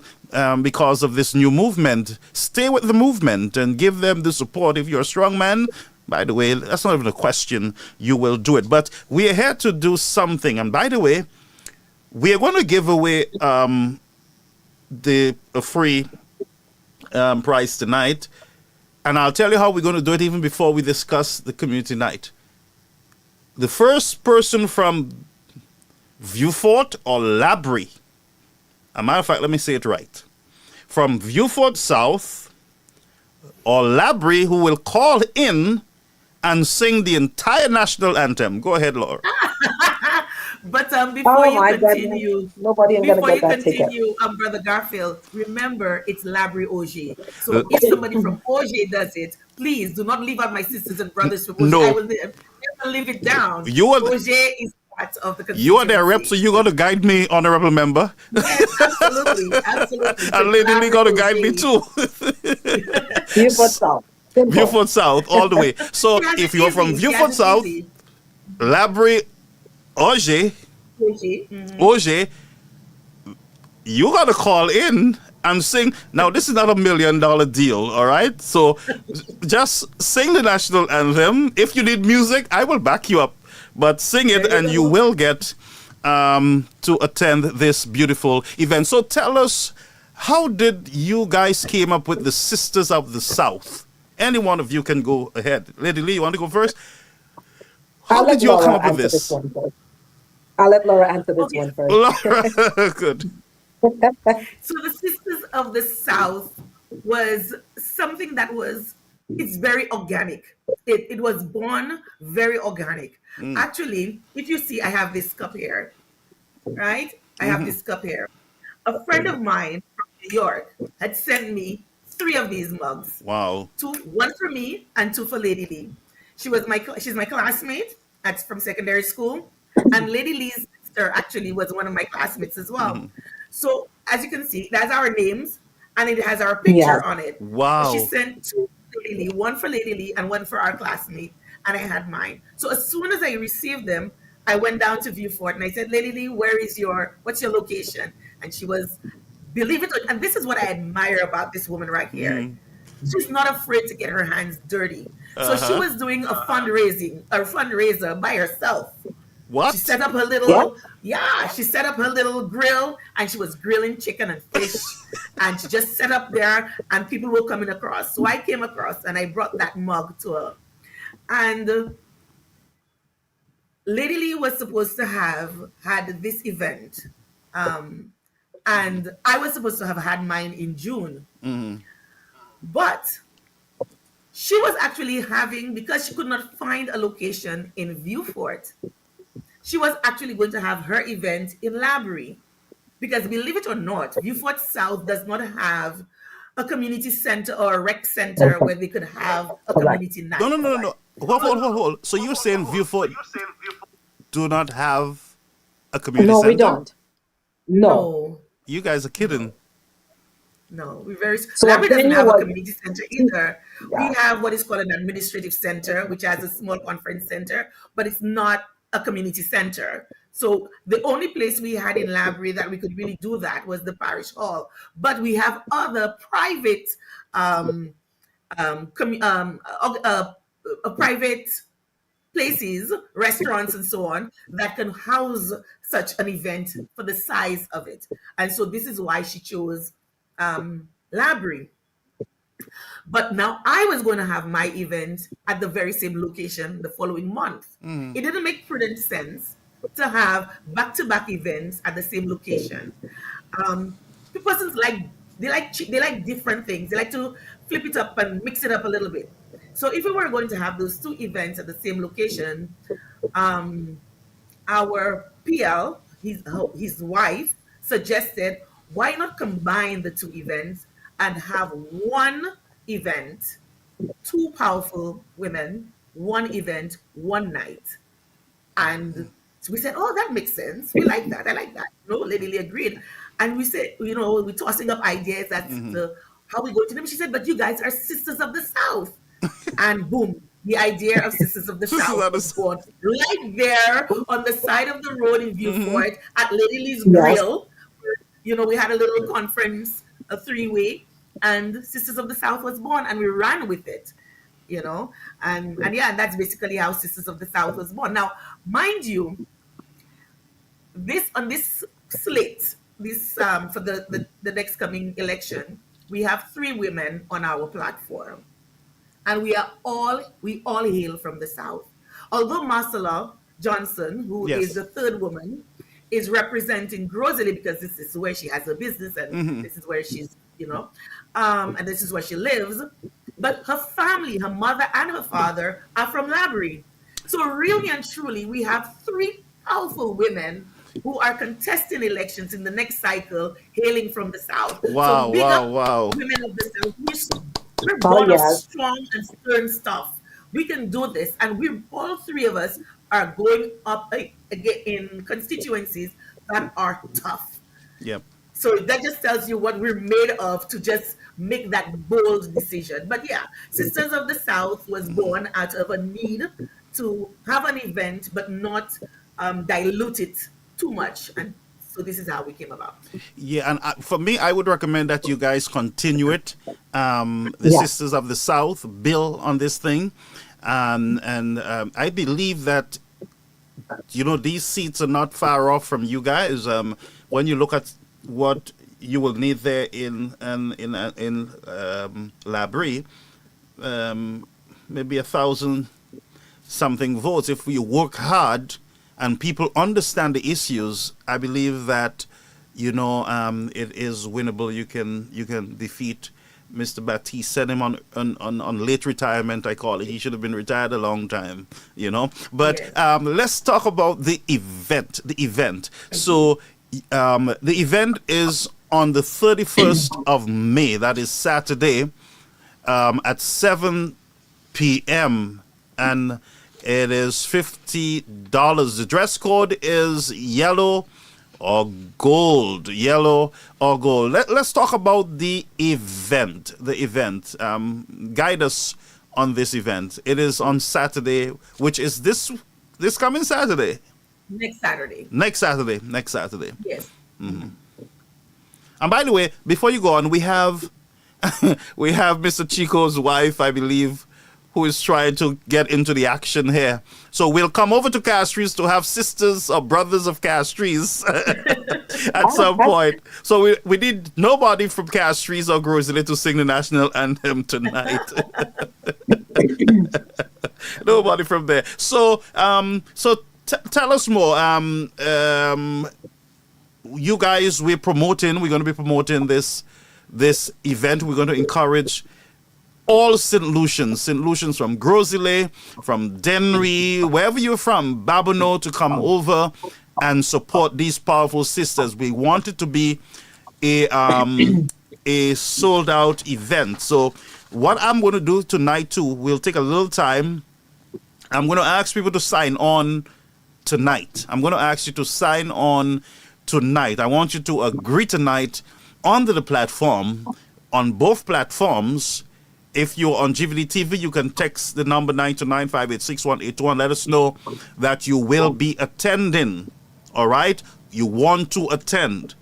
because of this new movement. Stay with the movement and give them the support. If you're a strong man, by the way, that's not even a question, you will do it. But we are here to do something. And by the way, we are going to give away a free prize tonight. And I'll tell you how we're going to do it even before we discuss the community night. The first person from Viewfort or Labrie, a matter of fact, let me say it right. From Viewfort South or Labrie, who will call in and sing the entire national anthem. Go ahead, Laura.
But before
Oh
you
my
continue,
goodness. Nobody ain't gonna
before
get
you
that ticket.
continue, Brother Garfield, remember it's Labrie Auger. So if somebody from Auger does it, please do not leave out my sisters and brothers from Auger. I
No.
will never to live it down.
You are
Auger is part of the
you are their rep, so
constituency.
you're going to guide me, honorable member.
Yes, absolutely, absolutely. So
And Lady Lee going to
collaborate
guide me
with
too.
Beaufort South. Simple.
Beaufort South, all the way. So
She has
if
it
you're from
easy. She has
Beaufort
it
South,
easy.
Labrie, Auger,
Auger.
Auger, you got to call in and sing. Now, this is not $1 million deal, all right? So just sing the national anthem. If you need music, I will back you up. But sing it and you will get to attend this beautiful event. So tell us, how did you guys came up with the Sisters of the South? Any one of you can go ahead. Lady Lee, you want to go first? How did you all come up with this?
I'll let Laura answer this one first.
Laura, good.
So the Sisters of the South was something that was, it's very organic. It was born very organic. Actually, if you see, I have this cup here, right? I have this cup here. A friend of mine from New York had sent me 3 of these mugs.
Wow.
1 for me and 2 for Lady Lee. She's my classmate from secondary school, and Lady Lee's sister actually was one of my classmates as well. So as you can see, that's our names, and it has our picture on it.
Wow.
She sent 2 for Lady Lee, 1 for Lady Lee and 1 for our classmate, and I had mine. So as soon as I received them, I went down to Viewfort and I said, Lady Lee, what's your location? And she was, believe it or, and this is what I admire about this woman right here. She's not afraid to get her hands dirty. So she was doing a fundraiser by herself.
What?
She set up her she set up her little grill, and she was grilling chicken and fish, and she just set up there, and people were coming across. So I came across and I brought that mug to her. And Lady Lee was supposed to have had this event, and I was supposed to have had mine in June. But she was actually having, because she could not find a location in Viewfort, she was actually going to have her event in Labrie. Because believe it or not, Viewfort South does not have a community center or a rec center where they could have a community night.
No. Hold. So you're saying Viewfort do not have a community center?
No, we don't. No.
You guys are kidding.
No, we very.
So
Labrie doesn't have a
was-
community center either. We have what is called an administrative center, which has a small conference center, but it's not a community center. So the only place we had in Labrie that we could really do that was the parish hall. But we have other private, private places, restaurants and so on, that can house such an event for the size of it. And so this is why she chose Labrie. But now I was going to have my event at the very same location the following month. It didn't make prudent sense to have back-to-back events at the same location. Persons they like different things. They like to flip it up and mix it up a little bit. So if we were going to have those 2 events at the same location, our PL, his wife, suggested, why not combine the 2 events and have 1 event, 2 powerful women, 1 event, 1 night. And so we said, oh, that makes sense. We like that. I like that. Lady Lee agreed. And we said, we're tossing up ideas as to how we go to them. She said, but you guys are Sisters of the South. And boom, the idea of Sisters of the South was born right there on the side of the road in Viewfort at Lady Lee's Grill. We had a little conference, a 3-way, and Sisters of the South was born, and we ran with it, and that's basically how Sisters of the South was born. Now, mind you, on this slate, for the next coming election, we have 3 women on our platform, and we all hail from the South. Although Marcella Johnson, who is the 3rd woman, is representing Grosley because this is where she has her business and this is where she's, and this is where she lives. But her family, her mother and her father, are from Labrie. So really and truly, we have 3 powerful women who are contesting elections in the next cycle, hailing from the South.
Wow,
so big
wow.
up women of the South. We're born of strong and stern stuff. We can do this. And we all three of us are going up again in constituencies that are tough.
Yep.
So that just tells you what we're made of to just make that bold decision. But yeah, Sisters of the South was born out of a need to have an event, but not dilute it too much. And so this is how we came about.
Yeah, and for me, I would recommend that you guys continue it. The
Yeah.
Sisters of the South bill on this thing, and I believe that these seats are not far off from you guys. When you look at what you will need there in Labrie, maybe 1,000 something votes. If we work hard and people understand the issues, I believe that it is winnable. You can defeat Mr. Batiste. Send him on late retirement, I call it. He should have been retired a long time, But let's talk about the event. So the event is on the 31st of May. That is Saturday, at 7 p.m. and it is $50. The dress code is yellow or gold. Let's talk about the event. Guide us on this event. It is on Saturday, which is this coming Saturday.
Next Saturday.
Yes.
Mm-hmm.
And by the way, before you go on, we have Mr. Chico's wife, I believe, who is trying to get into the action here. So we'll come over to Castries to have sisters or brothers of Castries at some point. So we need nobody from Castries or Grosley to sing the national anthem tonight. Nobody from there. So tell us more. You guys, we're going to be promoting this event. We're going to encourage all St. Lucians from Grosley, from Dennery, wherever you're from, Babonneau, to come over and support these powerful sisters. We want it to be a sold out event. So what I'm going to do tonight too, we'll take a little time. I'm going to ask people to sign on tonight. I'm going to ask you to sign on tonight. I want you to agree tonight onto the platform, on both platforms. If you're on GVD TV, you can text the number 929-586-1821. Let us know that you will be attending. All right? You want to attend.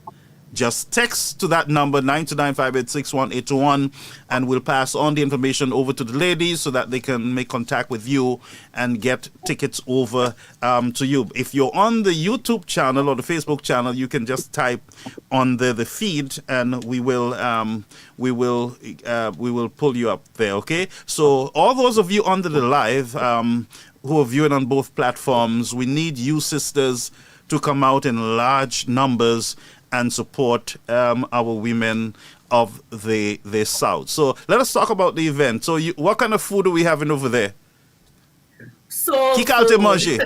Just text to that number 929-586-1821, and we'll pass on the information over to the ladies so that they can make contact with you and get tickets over to you. If you're on the YouTube channel or the Facebook channel, you can just type on the feed, and we will pull you up there. Okay. So all those of you under the live who are viewing on both platforms, we need you sisters to come out in large numbers and support our women of the South. So let us talk about the event. So what kind of food are we having over there?
Soul
food.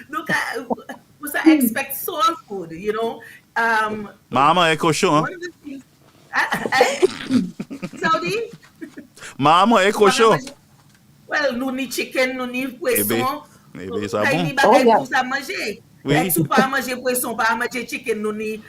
Look, I expect soul food,
Mama Ekosho.
One of the things, Saudi?
Mama Ekosho.
Well, nous ni chicken, nous ni poisson.
Maybe ça bon.
Bagay pour ça manger.
Oui.
Like, sou pas manger poisson, pas manger chicken, nous ni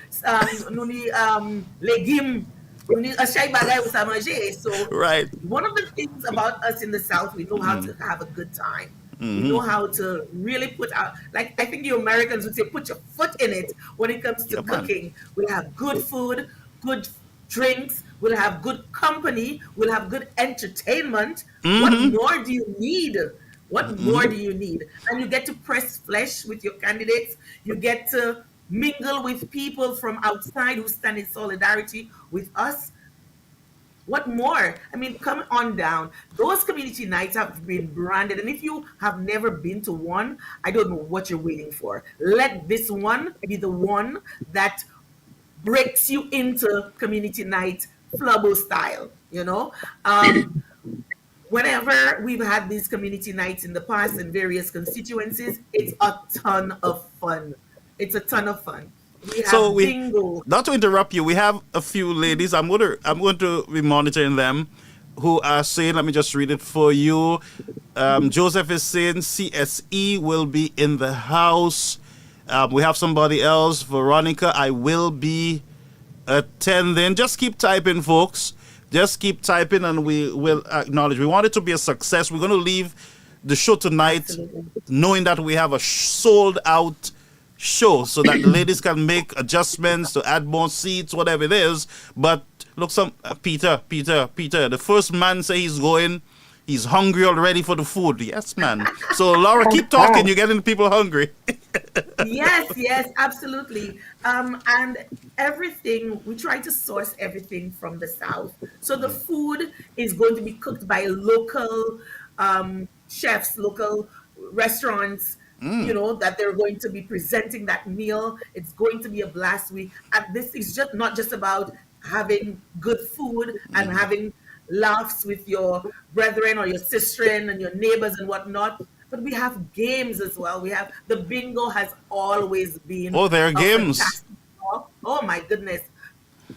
légumes, nous ni achay bagay pour ça manger. So
right.
One of the things about us in the South, we know how to have a good time. We know how to really put out, like I think you Americans would say, put your foot in it when it comes to cooking. We'll have good food, good drinks, we'll have good company, we'll have good entertainment. What more do you need? What more do you need? And you get to press flesh with your candidates. You get to mingle with people from outside who stand in solidarity with us. What more? I mean, come on down. Those community nights have been branded. And if you have never been to one, I don't know what you're waiting for. Let this one be the one that breaks you into community night flubbo style, Whenever we've had these community nights in the past in various constituencies, it's a ton of fun. We have bingo.
Not to interrupt you, we have a few ladies. I'm going to be monitoring them who are saying, let me just read it for you. Joseph is saying CSE will be in the house. We have somebody else, Veronica, I will be attending. Just keep typing, folks. Just keep typing and we will acknowledge. We want it to be a success. We're going to leave the show tonight knowing that we have a sold out show so that the ladies can make adjustments to add more seats, whatever it is. But look, Peter, the first man say he's going. He's hungry already for the food. Yes, man. So, Laura, keep talking. You're getting people hungry.
Yes, absolutely. And everything, we try to source everything from the South. So the food is going to be cooked by local chefs, local restaurants, that they're going to be presenting that meal. It's going to be a blast week. And this is just not just about having good food and having laughs with your brethren or your sisterin and your neighbors and whatnot, but we have games as well. We have the bingo has always been
there are games.
Oh my goodness,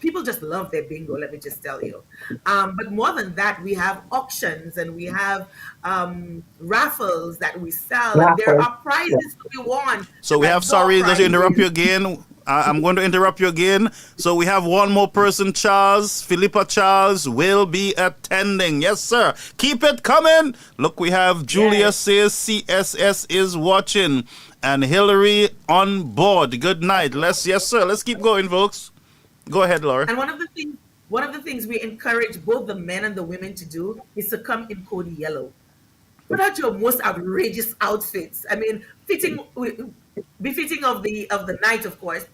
people just love their bingo, let me just tell you. But more than that, we have auctions and we have raffles that we sell, and there are prizes to be won.
So we have, sorry to interrupt you again. I'm going to interrupt you again. So we have one more person, Charles. Philippa Charles will be attending. Yes, sir. Keep it coming. Look, we have Julia says CSS is watching. And Hillary on board. Good night. Yes, sir. Let's keep going, folks. Go ahead, Laura.
And one of the things we encourage both the men and the women to do is to come in code yellow. Put out your most outrageous outfits. I mean, befitting of the night, of course,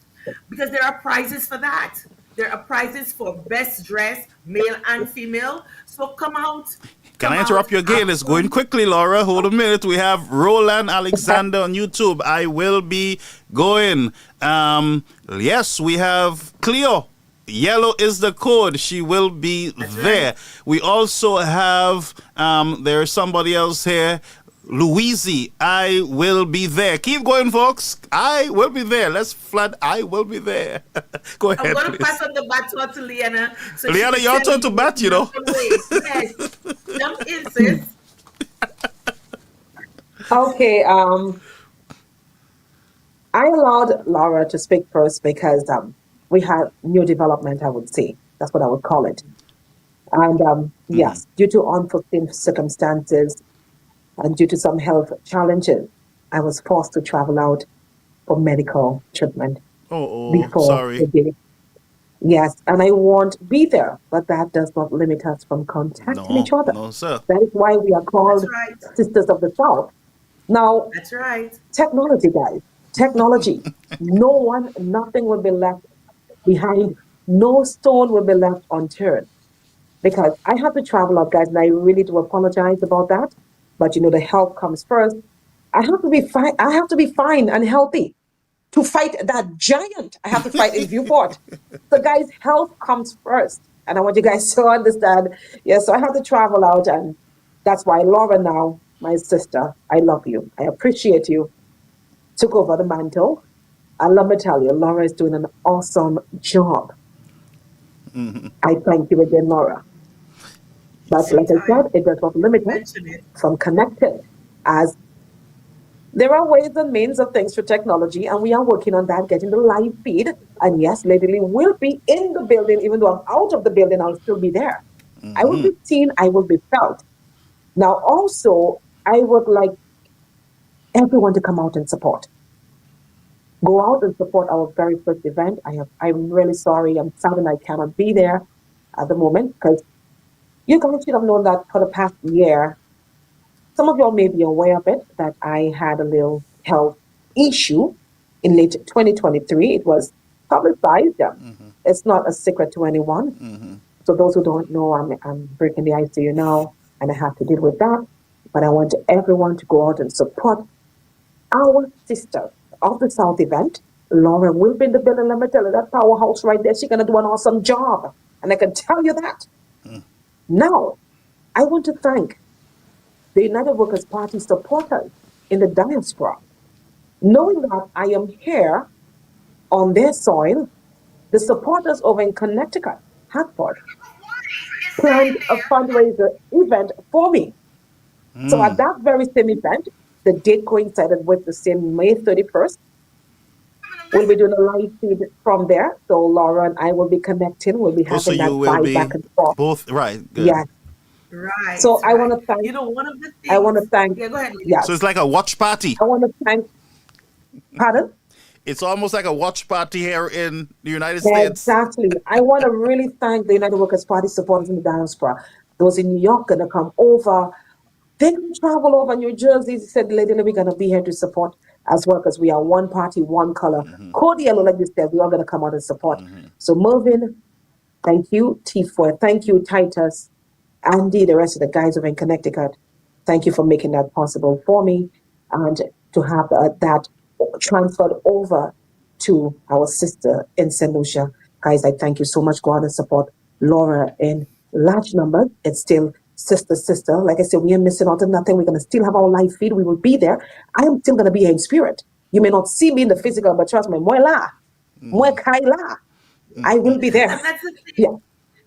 because there are prizes for that. There are prizes for best dress, male and female. So come out.
Can I interrupt you again? It's going quickly, Laura. Hold a minute. We have Roland Alexander on YouTube. I will be going. Yes, we have Cleo. Yellow is the code. She will be there. Right. We also have, there's somebody else here. Louise, I will be there. Keep going, folks. I will be there. Let's flood. I will be there. Go ahead.
I'm going to pass on the baton to Liana. So
Liana, your turn to bat, you know.
Yes. Jump in, sis.
Okay. I allowed Laura to speak first because we had new development, I would say. That's what I would call it. And yes, due to unforeseen circumstances, and due to some health challenges, I was forced to travel out for medical treatment. Before
sorry.
The day. Yes, and I won't be there, but that does not limit us from contacting each other.
No, sir.
That is why we are called Sisters of the South. Now,
that's right.
Technology, guys. Technology. Nothing will be left behind. No stone will be left unturned. Because I have to travel out, guys, and I really do apologize about that. But the health comes first. I have to be fine. I have to be fine and healthy to fight that giant. I have to fight in Viewport. So, guys, health comes first, and I want you guys to understand. Yes, so I have to travel out, and that's why Laura, now my sister, I love you. I appreciate you. Took over the mantle, and let me tell you, Laura is doing an awesome job. I thank you again, Laura. But like I said, it does not limit us from connecting, as there are ways and means of things for technology, and we are working on that, getting the live feed. And yes, Lady Lee will be in the building, even though I'm out of the building, I'll still be there. I will be seen, I will be felt. Now, also, I would like everyone to come out and support. Go out and support our very first event. I'm really sorry. I'm saddened I cannot be there at the moment, because you guys should have known that for the past year, some of y'all may be aware of it, that I had a little health issue in late 2023. It was publicized. It's not a secret to anyone. So those who don't know, I'm breaking the ice to you now, and I have to deal with that. But I want everyone to go out and support our sister of the South event. Laura will be in the building. Let me tell you, that powerhouse right there, she's going to do an awesome job. And I can tell you that. Now, I want to thank the United Workers' Party supporters in the diaspora. Knowing that I am here on their soil, the supporters over in Connecticut, Hartford, planned a fundraiser event for me. So at that very same event, the date coincided with the same May 31st. We'll be doing a live feed from there. So Laura and I will be connecting. We'll be
Oh, so
having that
you will
vibe back
be
and forth.
both right? Good.
Yes.
Right,
So I want
right.
to thank,
You know, one of the
I want
things.
to thank,
Yeah, go ahead,
So
Liliana.
it's
yes,
like a watch party.
I want to thank, pardon?
It's almost like a watch party here in the United States.
Exactly. I want to really thank the United Workers' Party supporters in the diaspora. Those in New York going to come over. They can travel over New Jersey. He said, lady, we're going to be here to support as well because we are one party, one color. Cordial, like you said, we are going to come out and support. So, Mervin, thank you. T4, thank you, Titus, Andy, the rest of the guys over in Connecticut. Thank you for making that possible for me and to have that transferred over to our sister in St. Lucia. Guys, I thank you so much. Go out and support Laura in large numbers. It's still sister. Like I said, we ain't missing out on nothing. We're going to still have our live feed. We will be there. I am still going to be here in spirit. You may not see me in the physical, but trust me, moi kaila. I will be there.
And that's the thing.
Yeah.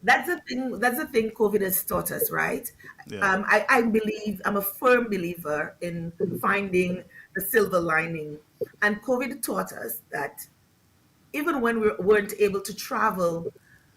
That's the thing COVID has taught us, right?
Yeah.
I believe, I'm a firm believer in finding the silver lining. And COVID taught us that even when we weren't able to travel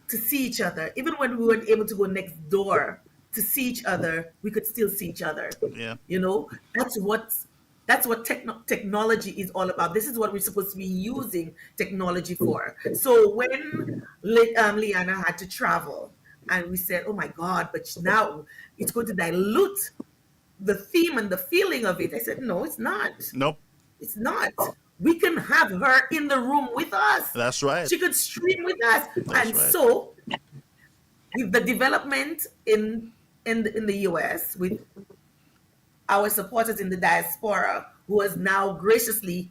to see each other, even when we weren't able to go next door to see each other, we could still see each other.
Yeah.
You know, that's what technology is all about. This is what we're supposed to be using technology for. So when Liana had to travel, and we said, "Oh my God!" But now it's going to dilute the theme and the feeling of it. I said, "No, it's not.
Nope.
It's not. We can have her in the room with us.
That's right.
She could stream with us."
That's
And
right.
so, with the development in the US, with our supporters in the diaspora, who has now graciously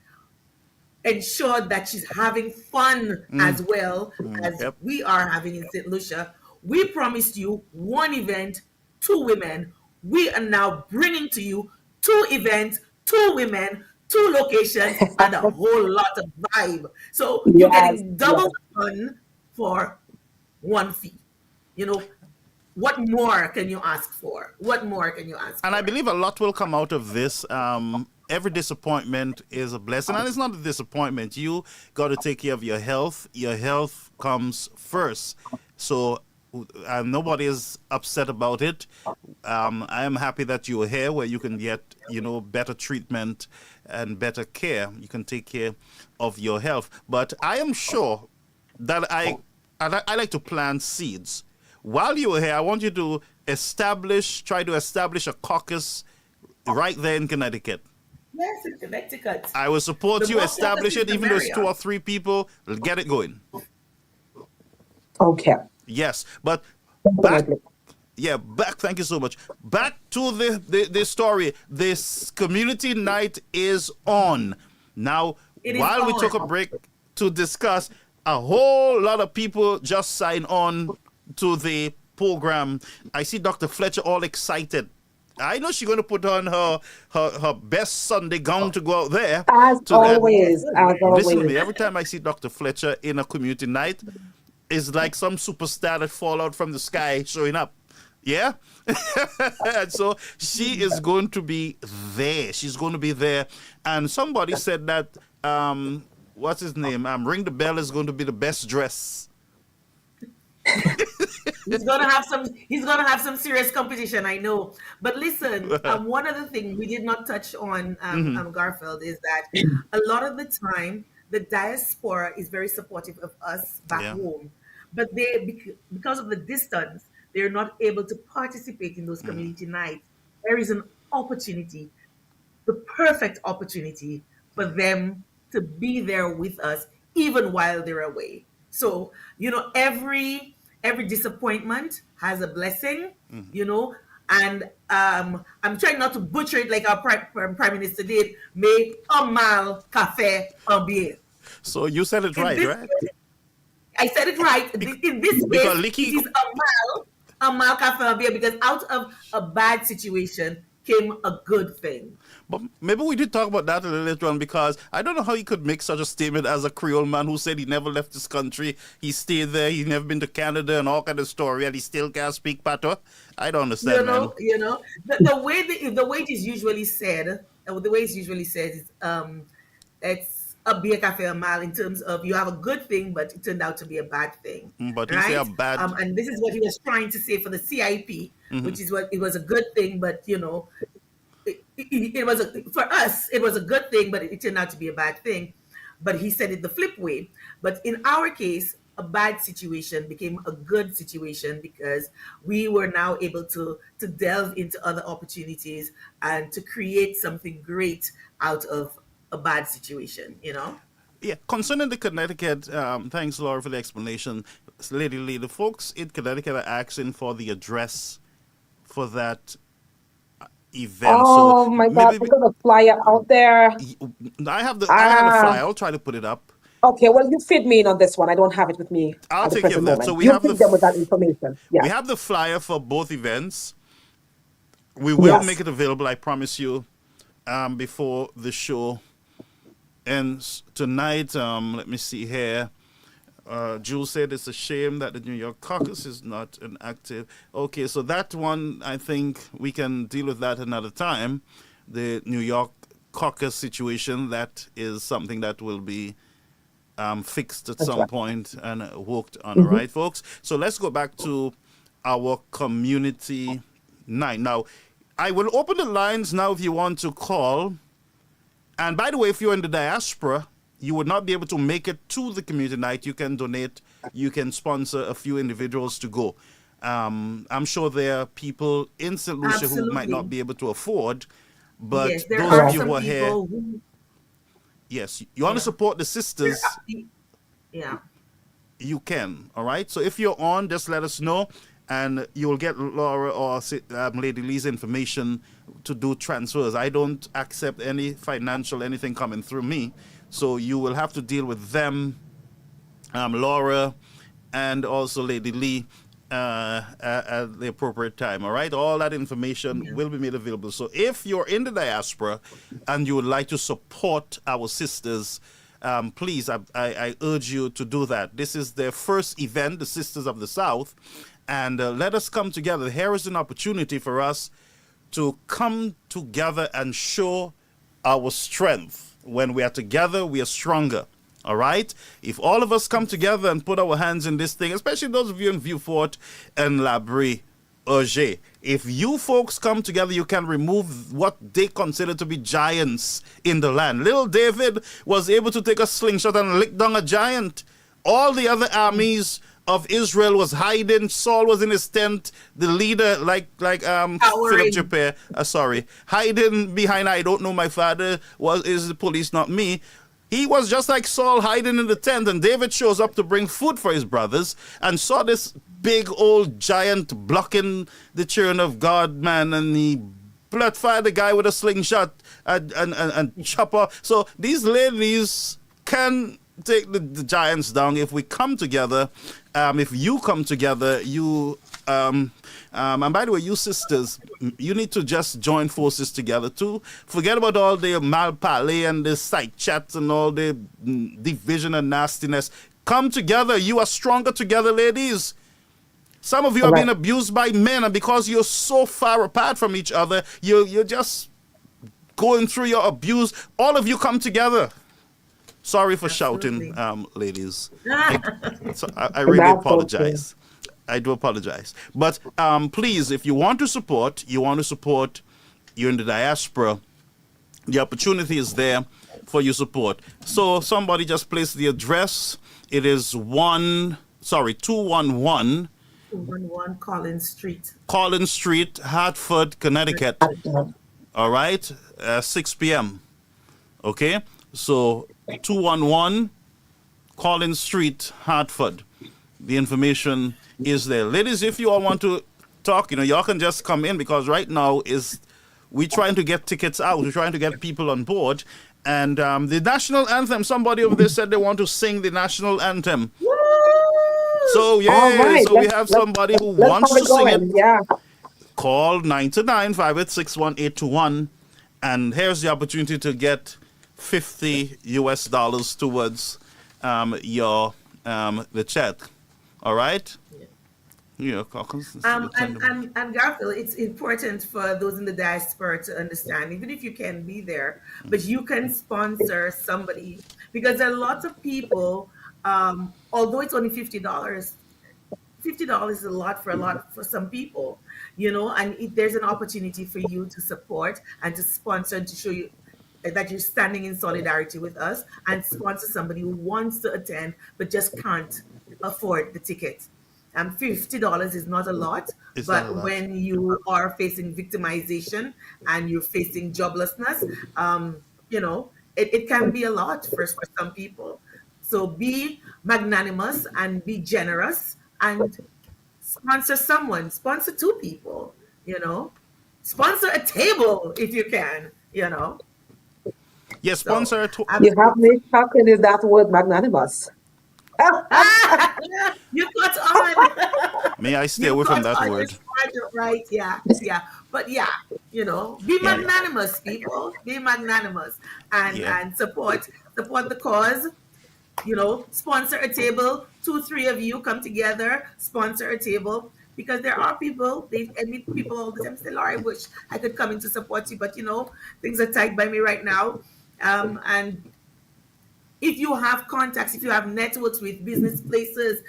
ensured that she's having fun as well as
Yep.
we are having in St. Lucia. We promised you one event, two women. We are now bringing to you two events, two women, two locations, and a whole lot of vibe. So you're
Yes.
getting double fun for one fee. You know, what more can you ask for? What more can you ask
And
for?
I believe a lot will come out of this. Every disappointment is a blessing, and it's not a disappointment. You got to take care of your health. Your health comes first. So nobody is upset about it. I am happy that you're here, where you can get better treatment and better care. You can take care of your health. But I am sure that I like to plant seeds. While you were here, I want you to try to establish a caucus right there in Connecticut.
Yes, in Connecticut.
I will support
The
you,
more
establish
caucuses,
it,
the
even though it's
merrier.
2 or 3 people, get it going.
Okay.
Yes, but back,
Definitely.
thank you so much. Back to the story. This community night is on. Now,
It is
while we
on.
took a break to discuss, a whole lot of people just signed on to the program. I see Dr. Fletcher all excited. I know she's going to put on her best Sunday gown to go out there.
As
to that.
always, as
Listen to
always.
me. Every time I see Dr. Fletcher in a community night, it's like some superstar that fall out from the sky showing up. Yeah? And so she is going to be there. She's going to be there. And somebody said that, what's his name? Ring the Bell is going to be the best dress.
He's gonna have some serious competition, I know. But listen, one other thing we did not touch on, Garfield, is that a lot of the time the diaspora is very supportive of us back
Yeah.
home, but because of the distance, they're not able to participate in those community nights. There is an opportunity, the perfect opportunity for them to be there with us even while they're away. So, every disappointment has a blessing, and I'm trying not to butcher it like our Prime Minister did. Mais un mal café un bien.
So you said it
In
right,
this
right?
case, I said it right. In this
Because
case,
Licky-
it is a mal café un bien, because out of a bad situation became a good thing.
But maybe we did talk about that a little later on, because I don't know how he could make such a statement as a Creole man who said he never left his country. He stayed there. He never been to Canada and all kind of story, and he still can't speak patois. I don't understand, man.
The way it is usually said, the way it's usually said is it's a beer cafe a mile, in terms of you have a good thing, but it turned out to be a bad thing.
But he
right?
say a bad.
And this is what he was trying to say for the CIP, which is what it was a good thing, but it was for us it was a good thing, but it turned out to be a bad thing. But he said it the flip way. But in our case, a bad situation became a good situation, because we were now able to delve into other opportunities and to create something great out of a bad situation.
Yeah, concerning the Connecticut, thanks, Laura, for the explanation. Lady Lee, the folks in Connecticut are asking for the address for that event.
Oh
So
my God,
maybe
we got a flyer out there.
I have the flyer. I'll try to put it up.
Okay, well, you feed me in on this one. I don't have it with me
I'll
at the
take care of
present
that.
moment.
So we
You
have
feed them with that information.
we
Yeah.
have the flyer for both events. We will
Yes.
make it available, I promise you, before the show ends tonight. Let me see here. Jules said it's a shame that the New York caucus is not an active. Okay, so that one, I think we can deal with that another time. The New York caucus situation, that is something that will be fixed at some point and worked on. All right, folks? So let's go back to our community night. Now, I will open the lines now if you want to call. And by the way, if you're in the diaspora, you would not be able to make it to the community night. You can donate. You can sponsor a few individuals to go. I'm sure there are people in St. Lucia who might not be able to afford, but
Yes, there
those
are
of you
some
who are here,
people who,
yes, you want to support the sisters,
yeah.
you can. All right. So if you're on, just let us know, and you'll get Laura or Lady Lee's information to do transfers. I don't accept any financial anything coming through me, so you will have to deal with them, Laura, and also Lady Lee at the appropriate time. All right. All that information will be made available. So if you're in the diaspora and you would like to support our sisters, please, I urge you to do that. This is their first event, the Sisters of the South, and let us come together. Here is an opportunity for us to come together and show our strength. When we are together, we are stronger. All right? If all of us come together and put our hands in this thing, especially those of you in Vieux-Fort and Labrie, Auger, if you folks come together, you can remove what they consider to be giants in the land. Little David was able to take a slingshot and lick down a giant. All the other armies of Israel was hiding. Saul was in his tent. The leader, like Philip Japet, hiding behind I don't know my father is the police, not me. He was just like Saul, hiding in the tent, and David shows up to bring food for his brothers and saw this big old giant blocking the children of God, man, and he blood fired the guy with a slingshot and chopper. So these ladies can take the giants down if we come together. If you come together, you and by the way, you sisters, you need to just join forces together too. Forget about all the malparler and the side chats and all the division and nastiness. Come together. You are stronger together, ladies. Some of you are being abused by men, and because you're so far apart from each other, you're just going through your abuse. All of you come together. Sorry for shouting, ladies. I really apologize. I do apologize. But please, if you want to support, you're in the diaspora, the opportunity is there for your support. So somebody just placed the address. It is 211 Collins Street, Hartford, Connecticut. All right, 6 p.m. Okay, so 211 Collins Street, Hartford. The information is there. Ladies, if you all want to talk, y'all can just come in, because right now we're trying to get tickets out. We're trying to get people on board. And the national anthem, somebody over there said they want to sing the national anthem. So, yeah, so we have somebody who wants to sing it.
Yeah.
call 929-586-1821, and here's the opportunity to get $50 towards your the check. All right. Yeah.
And Garfield, it's important for those in the diaspora to understand, even if you can be there, but you can sponsor somebody, because there are lots of people. Although it's only $50, $50 is a lot for some people, and there's an opportunity for you to support and to sponsor, and to show you that you're standing in solidarity with us, and sponsor somebody who wants to attend but just can't afford the ticket. $50 is not a lot,
It's
but
not a lot.
when you are facing victimization and you're facing joblessness, it can be a lot for some people. So be magnanimous and be generous, and sponsor someone, sponsor two people, sponsor a table if you can.
Yes,
So
sponsor.
You have me talking with that word magnanimous.
you got on.
May I stay
You
away from
got
that
on.
word?
It's right. Yeah. But yeah, be magnanimous, people. Be magnanimous and
Yeah.
and support the cause. Sponsor a table. 2-3 of you come together, sponsor a table. Because there are people, I meet people all the time say, Laura, I wish I could come in to support you, but things are tight by me right now. And if you have contacts, if you have networks with business places,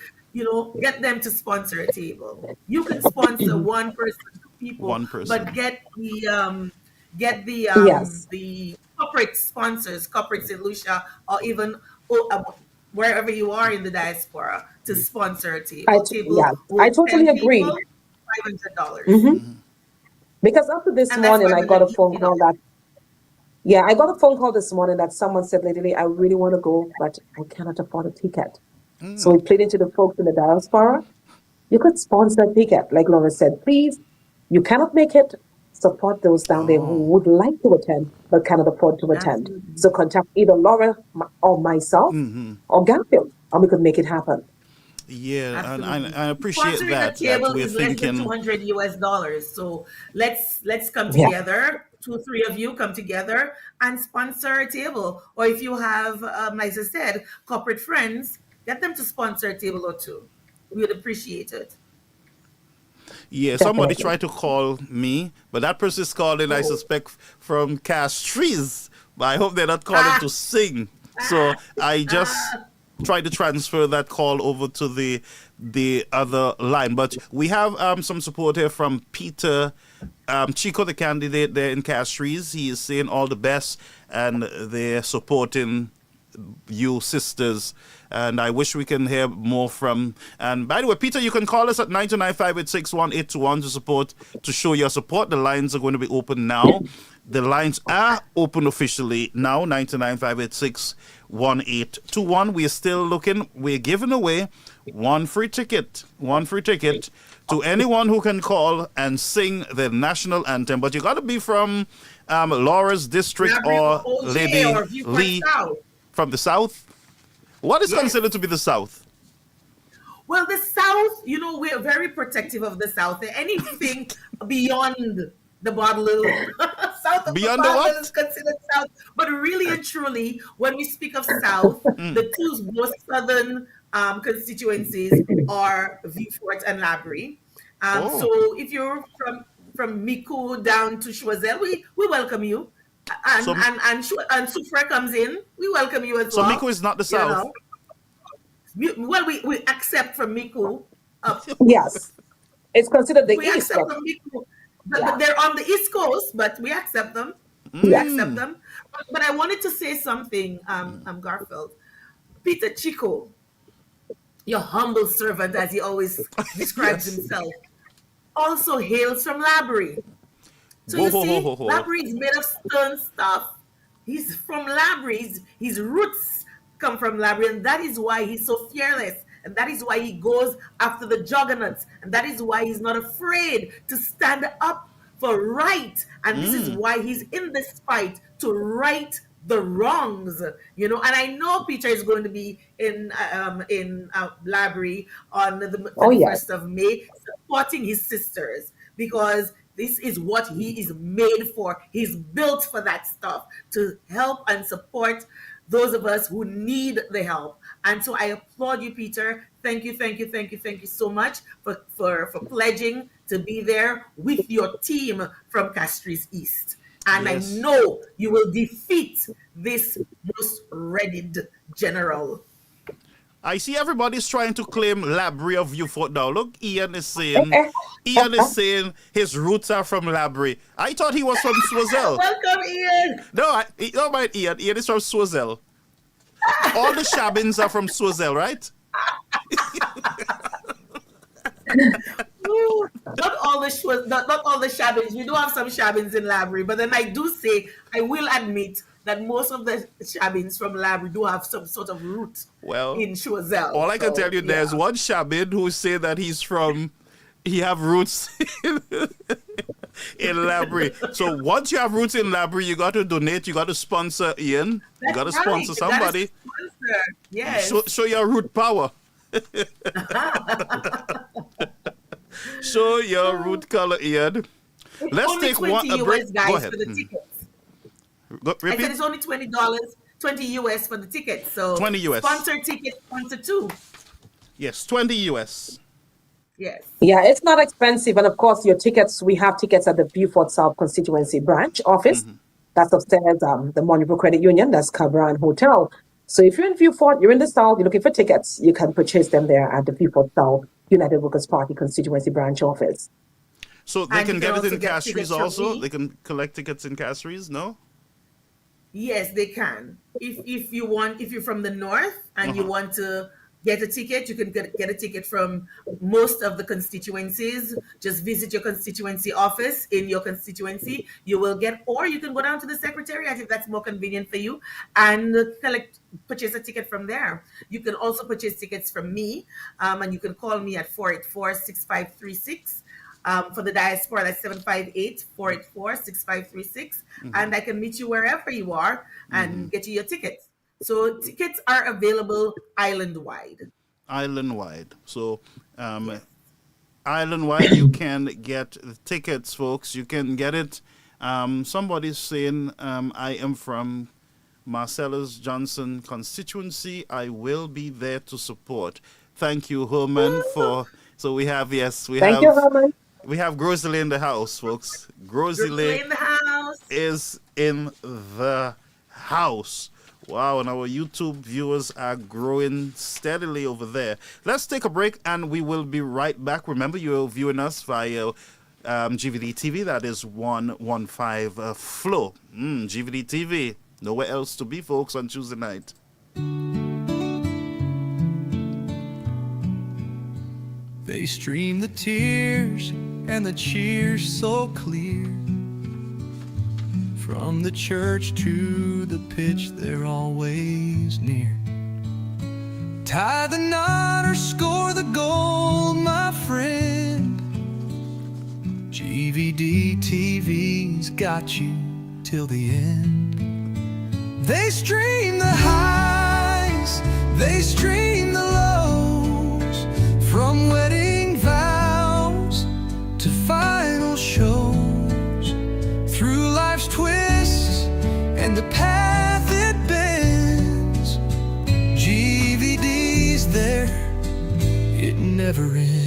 get them to sponsor a table. You can sponsor one person, two people,
One person.
but get the
Yes.
the corporate sponsors, corporate St. Lucia, or even wherever you are in the diaspora, to sponsor a table.
Yeah,
Table
I
with
totally
10 people,
agree.
$500.
Because after this
And that's
morning, I got a phone
$580.
call that, yeah, I got a phone call this morning that someone said, Lady, I really want to go, but I cannot afford a ticket. So we pleaded to the folks in the diaspora, you could sponsor a ticket. Like Laura said, please, you cannot make it, support those down there who would like to attend, but cannot afford to attend.
Absolutely.
So contact either Laura or myself or Garfield, and we could make it happen.
Yeah, and
Absolutely.
I appreciate
Sponsoring
that
a table
we're
is less than
thinking.
$200. So let's come
Yeah.
together. 2-3 of you come together and sponsor a table. Or if you have, as I said, corporate friends, get them to sponsor a table or two. We would appreciate it.
Yeah, somebody
Definitely.
tried to call me, but that person is calling, I suspect, from Castries. But I hope they're not calling to sing. So I just tried to transfer that call over to the other line. But we have some support here from Peter Chico, the candidate there in Castries. He is saying all the best, and they're supporting you sisters, and I wish we can hear more from. And by the way, Peter, you can call us at 929-586-1821 to show your support. The lines are going to be open now. The lines are open officially now. 929-586-1821. We are still looking. We're giving away one free ticket to anyone who can call and sing the national anthem. But you got to be from Laura's district or
OJ
Lady
or Viewport
Lee
South.
from the South. What is
Yes.
considered to be the South?
Well, the South, we're very protective of the South. Anything beyond the Bottle south of
Beyond
the
the
Bottle
what?
is considered South. But really and truly, when we speak of South, the two most southern constituencies are Viewport and Labrie.
Oh.
So if you're from Mico down to Choiseul, we welcome you. And
So-
and Soufrière comes in, we welcome you as
So
well.
Mico is not the
you
South.
know. Well, we accept from Mico up.
Yes. It's considered the
We
East.
accept them. But they're on the East Coast, but we accept them. We
Yes.
accept them. But I wanted to say something, Garfield. Peter Chico, your humble servant, as he always describes
Yes.
himself, also hails from Labrie. So you see, Labrie is made of stone stuff. He's from Labrie. His roots come from Labrie, and that is why he's so fearless. And that is why he goes after the juggernauts. And that is why he's not afraid to stand up for right. And this is why he's in this fight to right the wrongs. And I know Peter is going to be in Labrie on the 31st
Oh, yes.
of May, supporting his sisters. because this is what he is made for. He's built for that stuff, to help and support those of us who need the help. And so I applaud you, Peter. Thank you, thank you, thank you, thank you so much for pledging to be there with your team from Castries East. And
Yes.
I know you will defeat this most readied general.
I see everybody's trying to claim Labrie of Beaufort now. Look, Ian is saying his roots are from Labrie. I thought he was from Swazel.
Welcome, Ian.
No, don't mind Ian. Ian is from Swazel. All the Shabins are from Swazel, right?
Not all the Shabins. We do have some Shabins in Labrie, but then I will admit that most of the Shabins from Labrie do have some sort of root in Choiseul.
All I can tell you, there's one Shabin who say that he have roots in Labrie. So once you have roots in Labrie, you got to donate, you got to sponsor Ian, you got to sponsor somebody.
Yes.
Show your root power. Show your root color, Ian. Let's
only
take
$20
a break.
US, guys,
Go ahead.
for the tickets.
Repeat.
I said it's only $20, $20 US for the tickets. So
20 US.
Sponsor ticket, sponsor two.
Yes, 20 US.
Yes.
Yeah, it's not expensive. And of course, your tickets, we have tickets at the Beaufort South Constituency branch office. That's upstairs, the Monumental Credit Union, that's Cabran Hotel. So if you're in Beaufort, you're in the South, you're looking for tickets, you can purchase them there at the Beaufort South United Workers' Party Constituency branch office.
So they
And
can
you
get
can
it in
also get
Castries
tickets from
also?
me.
They can collect tickets in Castries, no?
Yes, they can. If you're from the north and you want to get a ticket, you can get a ticket from most of the constituencies. Just visit your constituency office in your constituency. You will get, or you can go down to the secretariat if that's more convenient for you and purchase a ticket from there. You can also purchase tickets from me, and you can call me at 484-6536. For the diaspora, that's 758-484-6536. And I can meet you wherever you are and get you your tickets. So tickets are available island-wide.
Island-wide. So island-wide, you can get the tickets, folks. You can get it. Somebody's saying, I am from Marcellus Johnson constituency. I will be there to support. Thank you, Herman, So we have,
Thank you, Herman.
We have Grosley in the house, folks.
Grosley in the house.
Is in the house. Wow, and our YouTube viewers are growing steadily over there. Let's take a break and we will be right back. Remember, you're viewing us via GVD TV. That is 115 Flow. GVD TV. Nowhere else to be, folks, on Tuesday night.
They stream the tears and the cheers so clear. From the church to the pitch, they're always near. Tie the knot or score the goal, my friend. GVD TV's got you till the end. They stream the highs, they stream the lows, from wedding vows to final shows, through life's twists and the path it bends. GVD's there, it never ends.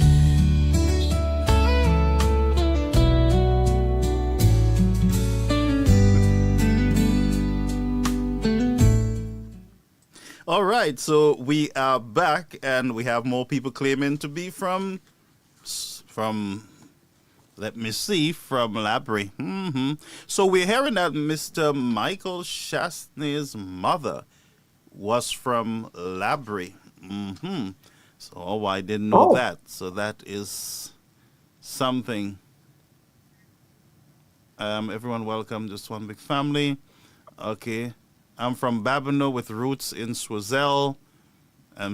All right, so we are back, and we have more people claiming to be from let me see, from Labrie. So we're hearing that Mr. Michael Chastney's mother was from Labrie. So I didn't know that. So that is something. Everyone welcome, just one big family. Okay. I'm from Babino with roots in Swazel.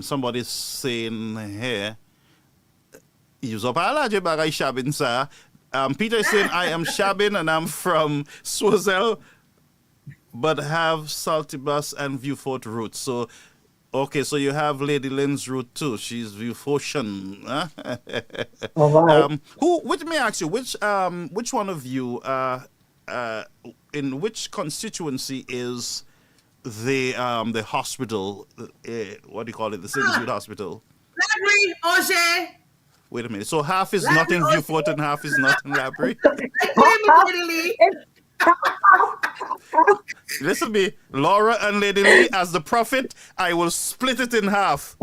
Somebody's saying here, Peter is saying, I am Shabin and I'm from Swazel, but have Saltibus and Beaufort roots. So, Okay, so you have Lady Lynn's route too. She's Viewfortian. Huh?
All right.
Which may I ask you, which one of you, in which constituency is the hospital? What do you call it? The St. Jude Hospital.
Library, Oje.
Wait a minute. So half is not in
Library,
Viewfort and half is not in Library.
I claim it, Lady Lee.
Listen to me, Laura and Lady Lee, as the prophet, I will split it in half.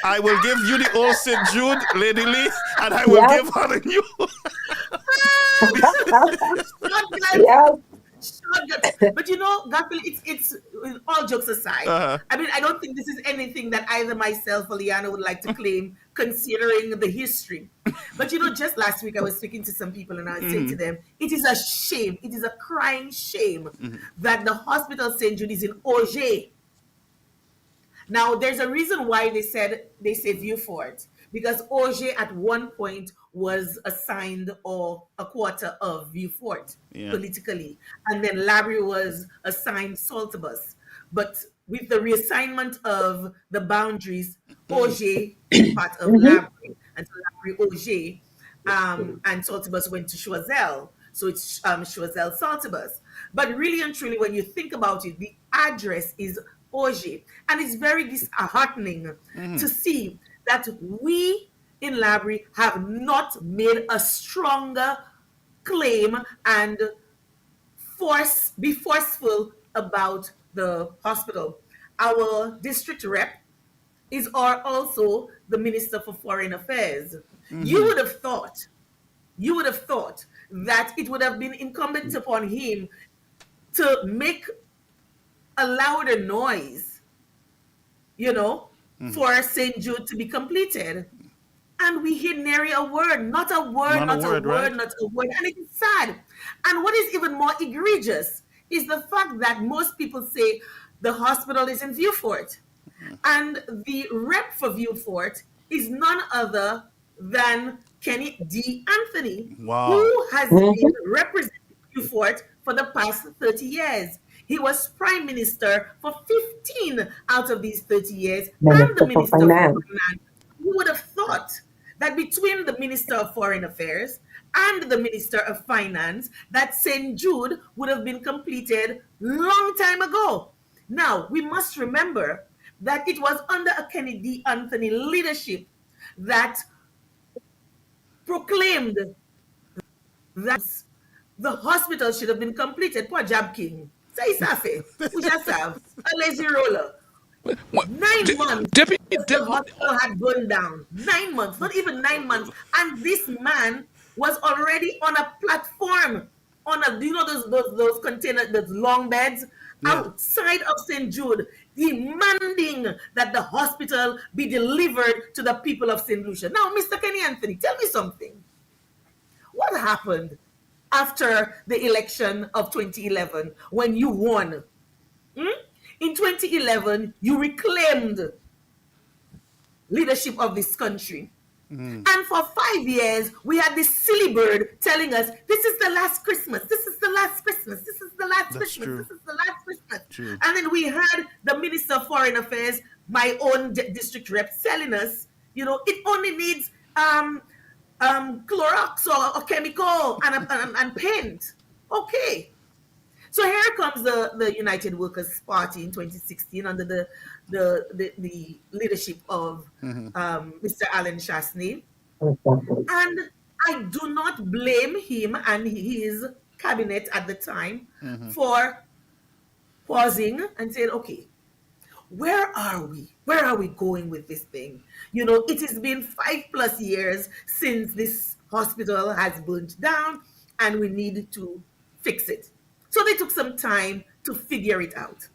I will give you the old St. Jude, Lady Lee, and I will give her the new.
Yes.
But you know, Gabriel, it's all jokes aside. I mean, I don't think this is anything that either myself or Liana would like to claim, considering the history. But you know, just last week I was speaking to some people and I was saying to them, it is a shame, it is a crying shame that the hospital St. Jude is in Auger. Now, there's a reason why they say Viewfort, because Auger at one point was assigned or a quarter of Viewfort politically, and then Labrie was assigned Saltibus. But with the reassignment of the boundaries, Auger is part of Labrie, and so Labrie Auger, and Saltibus went to Choiseul. So it's Choiseul Saltibus. But really and truly, when you think about it, the address is Auger. And it's very disheartening to see that we in Labrie have not made a stronger claim and be forceful about the hospital. Our district rep is also the Minister for Foreign Affairs. You would have thought that it would have been incumbent upon him to make a louder noise, for St. Jude to be completed. And we hear nary a word, not a word. And it is sad. And what is even more egregious is the fact that most people say the hospital is in Viewfort. And the rep for Viewfort is none other than Kenny D. Anthony, who has been representing Viewfort for the past 30 years. He was Prime Minister for 15 out of these 30 years, and the Minister of Finance. Who would have thought that between the Minister of Foreign Affairs and the Minister of Finance, that St. Jude would have been completed long time ago. Now, we must remember that it was under a Kennedy Anthony leadership that proclaimed that the hospital should have been completed. Poor Jab King. Say Safi. We just have a lazy roller. 9 months, the hospital had gone down. 9 months, not even 9 months. And this man was already on a platform, those containers, those long beds, outside of St. Jude, demanding that the hospital be delivered to the people of St. Lucia. Now, Mr. Kenny Anthony, tell me something. What happened after the election of 2011 when you won? In 2011, you reclaimed leadership of this country. And for 5 years, we had this silly bird telling us, this is the last Christmas, this is the last Christmas, this is the last Christmas, this is the last Christmas. True. And then we had the Minister of Foreign Affairs, my own district rep, telling us, it only needs Clorox or chemical and paint. Okay. So here comes the United Workers' Party in 2016 under the leadership of Mr. Alan Chasney. And I do not blame him and his cabinet at the time for pausing and saying, okay, where are we? Where are we going with this thing? It has been 5+ years since this hospital has burnt down and we need to fix it. So they took some time to figure it out.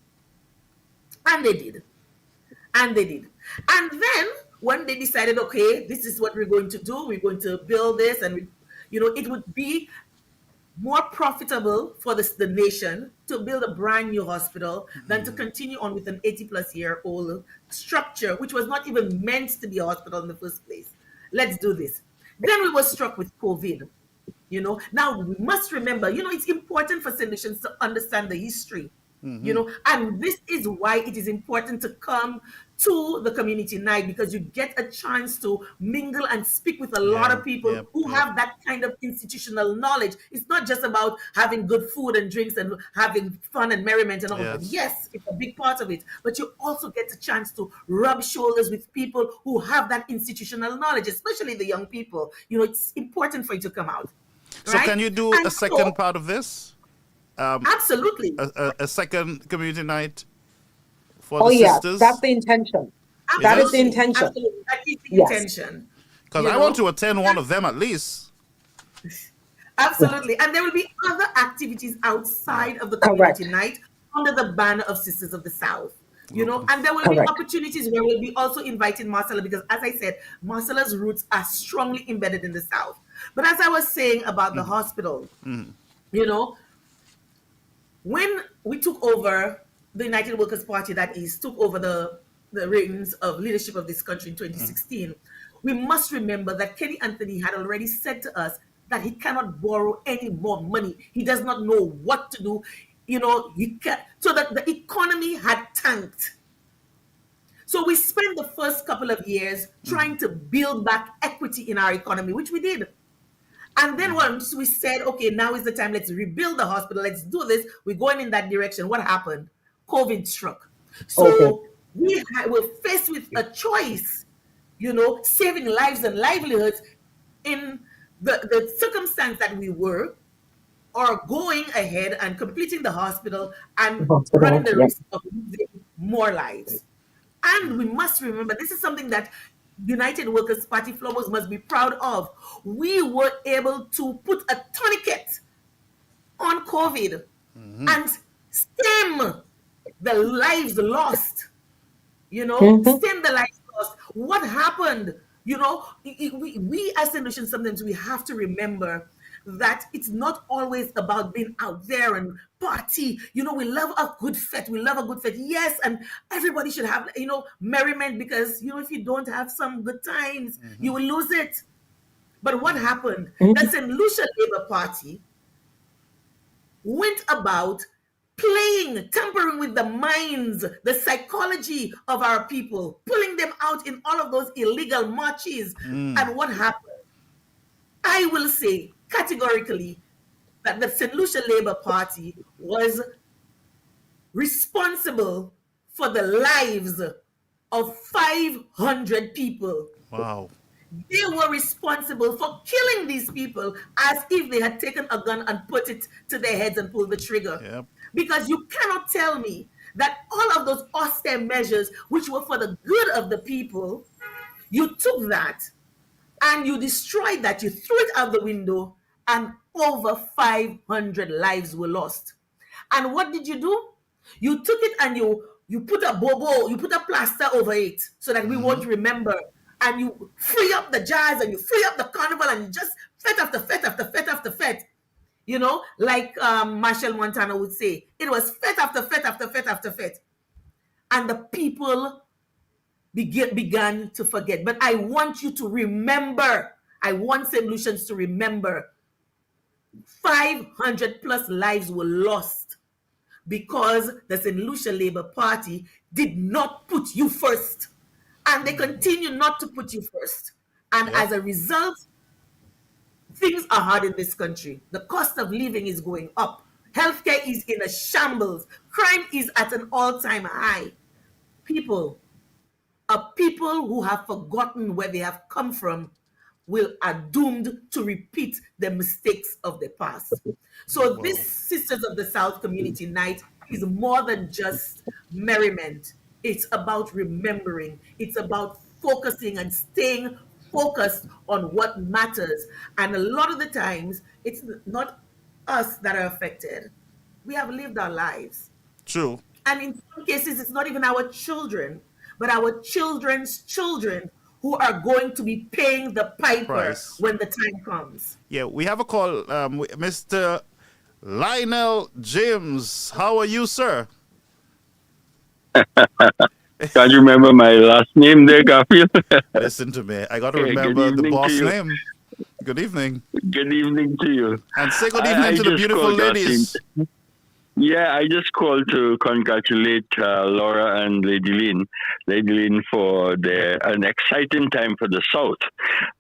And they did. And then when they decided, okay, this is what we're going to do, we're going to build this, and it would be more profitable for the nation to build a brand new hospital than to continue on with an 80+ year old structure, which was not even meant to be a hospital in the first place. Let's do this. Then we were struck with COVID. Now we must remember, it's important for St. Lucians to understand the history, and this is why it is important to come to the community night because you get a chance to mingle and speak with a lot of people who have that kind of institutional knowledge. It's not just about having good food and drinks and having fun and merriment and all that. Yes, it's a big part of it, but you also get a chance to rub shoulders with people who have that institutional knowledge, especially the young people. You know, it's important for you to come out.
So
right?
can you do
And
a second part of this?
Absolutely.
A second community night for the sisters?
That's the intention. That is the intention.
Absolutely. That is the intention.
Because I want to attend one of them at least.
Absolutely. And there will be other activities outside of the community night under the banner of Sisters of the South. You know, and there will be opportunities where we'll be also inviting Marcella because, as I said, Marcella's roots are strongly embedded in the South. But as I was saying about the hospital, you know, when we took over the United Workers' Party, that is, took over the reins of leadership of this country in 2016, we must remember that Kenny Anthony had already said to us that he cannot borrow any more money. He does not know what to do. You know, so that the economy had tanked. So we spent the first couple of years trying to build back equity in our economy, which we did. And then once we said, okay, now is the time, let's rebuild the hospital, let's do this, we're going in that direction. What happened? COVID struck. So we were faced with a choice, you know, saving lives and livelihoods in the circumstance that we were, or going ahead and completing the hospital and running the risk of losing more lives. And we must remember, this is something that United Workers' Party Flowers must be proud of. We were able to put a tourniquet on COVID and stem the lives lost. You know, stem the lives lost. What happened? You know, we as St. Lucians, sometimes we have to remember that it's not always about being out there and party. You know, we love a good fete. We love a good fete. Yes, and everybody should have, you know, merriment because, you know, if you don't have some good times, you will lose it. But what happened? The St. Lucia Labour Party went about tampering with the minds, the psychology of our people, pulling them out in all of those illegal marches. And what happened? I will say categorically that the St. Lucia Labour Party was responsible for the lives of 500 people.
Wow.
They were responsible for killing these people as if they had taken a gun and put it to their heads and pulled the trigger. Because you cannot tell me that all of those austere measures, which were for the good of the people, you took that and you destroyed that, you threw it out the window, and over 500 lives were lost. And what did you do? You took it and you put a bobo, you put a plaster over it so that we won't remember. And you free up the jazz and you free up the carnival and you just fete after fete after fete after fete. You know, like Marshall Montana would say, it was fete after fete after fete after fete. And the people began to forget. But I want you to remember, I want St. Lucians to remember, 500 plus lives were lost because the St. Lucia Labour Party did not put you first. And they continue not to put you first. And as a result, things are hard in this country. The cost of living is going up. Healthcare is in a shambles. Crime is at an all-time high. People who have forgotten where they have come from are doomed to repeat the mistakes of the past. So this Sisters of the South Community Night is more than just merriment. It's about remembering. It's about focusing and staying focused on what matters. And a lot of the times, it's not us that are affected. We have lived our lives.
True.
And in some cases, it's not even our children, but our children's children who are going to be paying the piper when the time comes.
Yeah, we have a call. Mr. Lionel James, how are you, sir?
Can't you remember my last name there, Garfield?
Listen to me. I got to remember the boss name. Good evening.
Good evening to you.
And say good evening to the beautiful ladies.
Yeah, I just called to congratulate Laura and Lady Lynn for an exciting time for the South.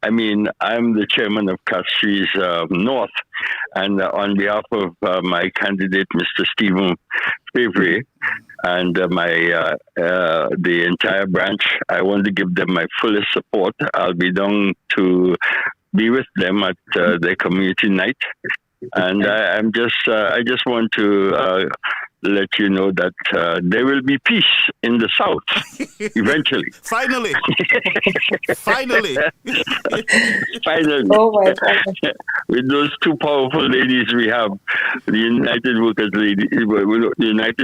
I mean, I'm the chairman of Castries North, and on behalf of my candidate, Mr. Stephen Favre, and the entire branch, I want to give them my fullest support. I'll be down to be with them at their community night. And I just want to let you know that there will be peace in the South eventually.
Finally. Finally.
Finally.
Oh my God.
With those two powerful ladies we have, the United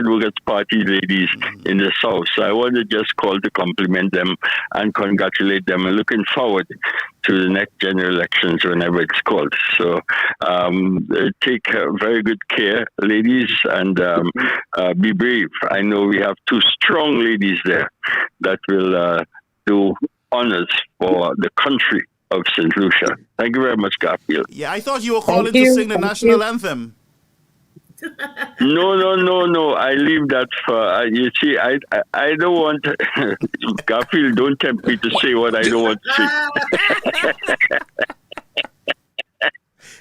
Workers Party ladies in the South. So I want to just call to compliment them and congratulate them, and looking forward to the next general elections whenever it's called. So take very good care, ladies, and be brave. I know we have two strong ladies there that will do honors for the country of St. Lucia. Thank you very much, Garfield.
Yeah, I thought you were calling to sing the national anthem.
No. I leave that for you. See, I don't want Garfield. Don't tempt me to say what I don't want to say.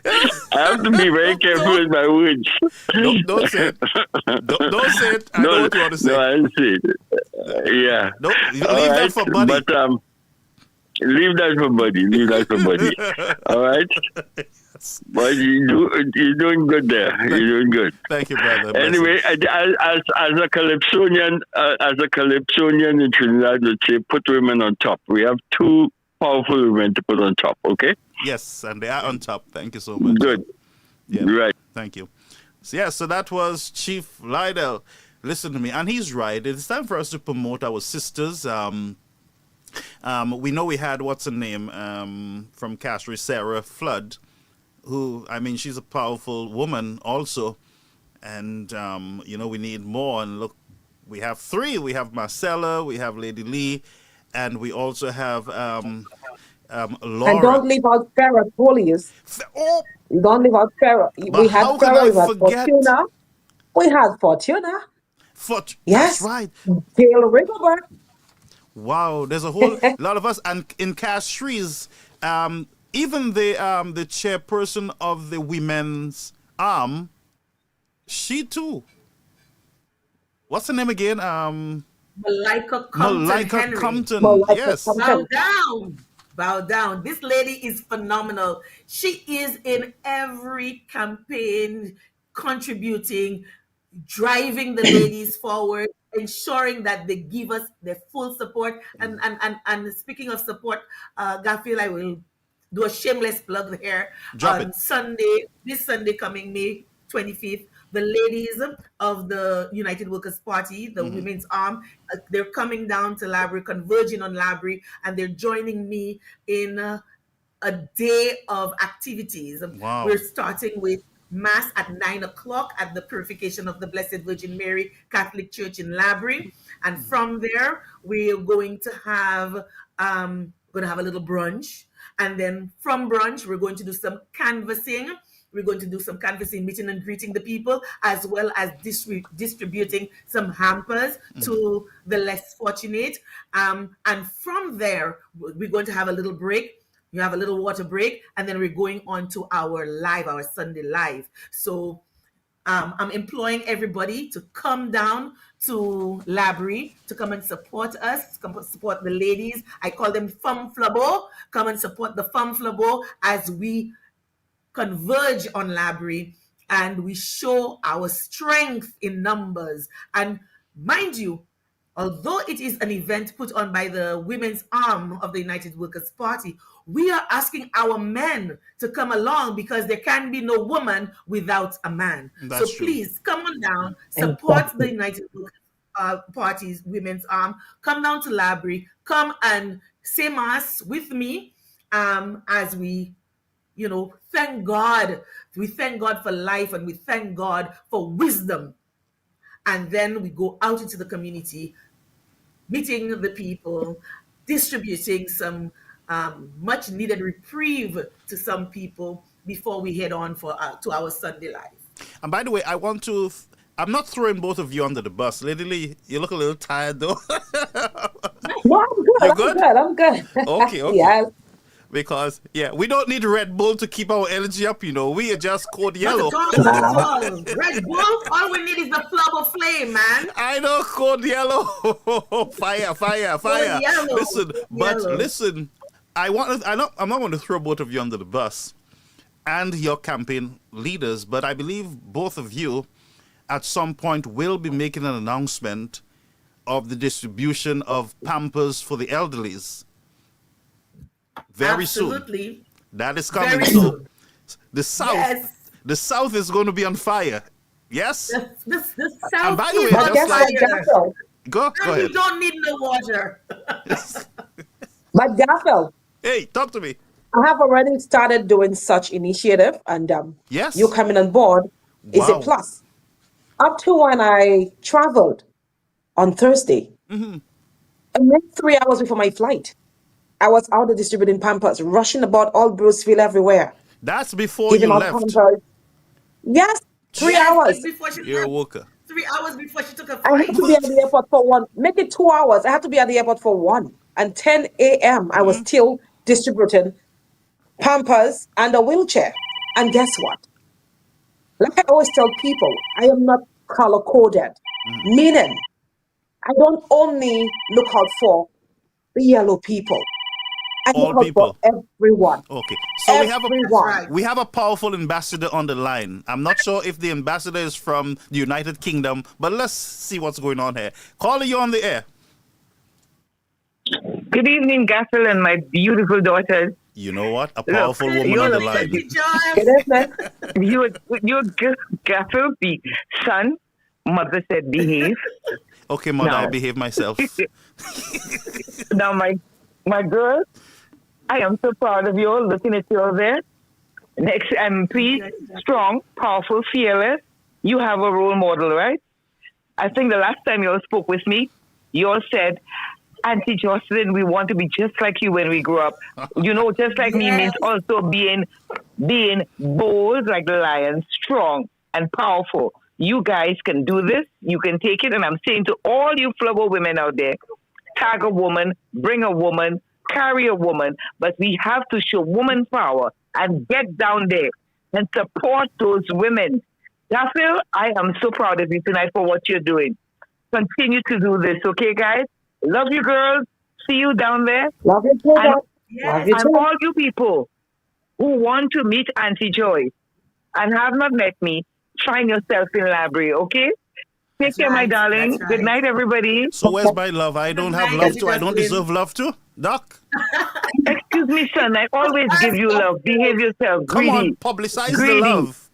I have to be very careful with my words.
Don't say it. Don't say it. I know what you want to say.
No, I didn't say it. Yeah.
Nope. Leave that for Buddy.
But leave that for Buddy. Leave that for Buddy. All right. But you're doing good there. You're doing good.
Thank you, brother.
Anyway, as a Calypsonian, in Trinidad would say, put women on top. We have two powerful women to put on top. Okay.
Yes, and they are on top. Thank you so much.
Good.
Yeah.
Right.
Thank you. So that was Chief Lydell. Listen to me, and he's right. It's time for us to promote our sisters. We know we had what's her name from Castries, Sarah Flood, who, I mean, she's a powerful woman also, and we need more. And look, we have three. We have Marcella, we have Lady Lee, and we also have Laura.
And don't leave out Farrah Polius. Don't leave out Farrah. We had Farrah, we had Fortuna. We had Fortuna. Yes.
That's right.
Gail Rigobert.
Wow, there's a whole lot of us. And in Castries, even the chairperson of the women's arm, she too. What's her name again?
Malika
Compton. Yes.
Bow down. This lady is phenomenal. She is in every campaign, contributing, driving the ladies forward, ensuring that they give us their full support. And speaking of support, Garfield, I will do a shameless plug here. Sunday, this Sunday coming May 25th, the ladies of the United Workers Party, the women's arm, they're coming down to Labrie, converging on Labrie, and they're joining me in a day of activities.
Wow.
We're starting with Mass at 9 o'clock at the Purification of the Blessed Virgin Mary Catholic Church in Labrie. And from there, we're going to have a little brunch. And then from brunch, we're going to do some canvassing. We're going to do some canvassing, meeting and greeting the people, as well as distributing some hampers to the less fortunate. And from there, we're going to have a little break. You have a little water break, and then we're going on to our Sunday live. So I'm employing everybody to come down to Labrie to come and support us, come support the ladies. I call them Femme Flabo. Come and support the Femme Flabo as we converge on Labrie and we show our strength in numbers. And mind you, although it is an event put on by the women's arm of the United Workers Party, we are asking our men to come along because there can be no woman without a man. So please come on down, support the United Workers Party's women's arm. Come down to Labrie, come and say mass with me as we thank God. We thank God for life and we thank God for wisdom. And then we go out into the community, meeting the people, distributing some much needed reprieve to some people before we head on to our Sunday life.
And by the way, I want to I'm not throwing both of you under the bus. Lady Lee, you look a little tired though.
No, I'm good.
You're good?
I'm good.
Okay.
Yes.
Because we don't need Red Bull to keep our energy up. We are just code
Not
yellow.
at all, not at all. Red Bull, all we need is the flub of flame, man.
I know code yellow. Fire.
Yellow.
Listen. I'm not going to throw both of you under the bus and your campaign leaders, but I believe both of you at some point will be making an announcement of the distribution of Pampers for the elderlies. Very
Absolutely.
soon. That is coming.
Very
So
soon.
the South,
Yes.
the South is going to be on fire. Yes.
The
And
South
by the way,
is
But
on
guess what,
fire.
Gaffel?
Go
And
ahead.
we don't need no water.
But Gaffel,
Hey, talk to me.
I have already started doing such initiative, and
Yes.
you coming on board is a
Wow.
plus. Up to when I traveled on Thursday,
Mm-hmm.
and then 3 hours before my flight, I was out there distributing Pampers, rushing about all Bruceville everywhere,
That's before
giving
you
out
left.
Pampers. Yes, 3
Yes,
hours.
but before she
You're a
left,
worker.
3 hours before she took a
I
flight.
had to be at the airport for 1. Make it 2 hours. I had to be at the airport for 1. And 10 a.m. I was still distributing Pampers and a wheelchair. And guess what? Like I always tell people, I am not color coded, meaning I don't only look out for the yellow people. I
All
look out
people.
for everyone.
Okay. So
Everyone.
Right.
we have a powerful ambassador on the line. I'm not sure if the ambassador is from the United Kingdom, but let's see what's going on here. Caller, you on the air.
Good evening, Gaffel and my beautiful daughters.
You know what? A powerful woman
you're
on the
the
line.
Rejoice.
It is, man.
You Gaffel, son, mother said behave.
Okay, mother, I
No.
behave myself.
Now, my girl, I am so proud of you all, looking at you all there. Next, I'm pleased, strong, powerful, fearless. You have a role model, right? I think the last time you all spoke with me, you all said, Auntie Jocelyn, we want to be just like you when we grow up. Just like me means also being bold like the lion, strong and powerful. You guys can do this. You can take it. And I'm saying to all you flubber women out there, tag a woman, bring a woman, carry a woman. But we have to show woman power and get down there and support those women. Daphne, I am so proud of you tonight for what you're doing. Continue to do this, okay, guys? Love you, girls. See you down there.
Love you too,
And,
Dad. Love you
and
too.
all you people who want to meet Auntie Joy and have not met me, find yourself in library, okay? Take care, my
right,
darling.
that's right.
Good night, everybody.
So where's my love? I don't have
Good
love
night,
too. I don't
Jocelyn.
deserve love too? Doc?
Excuse me, son. I always give you love. Behave yourself.
Come
Greedy.
on, publicize
Greedy.
the love.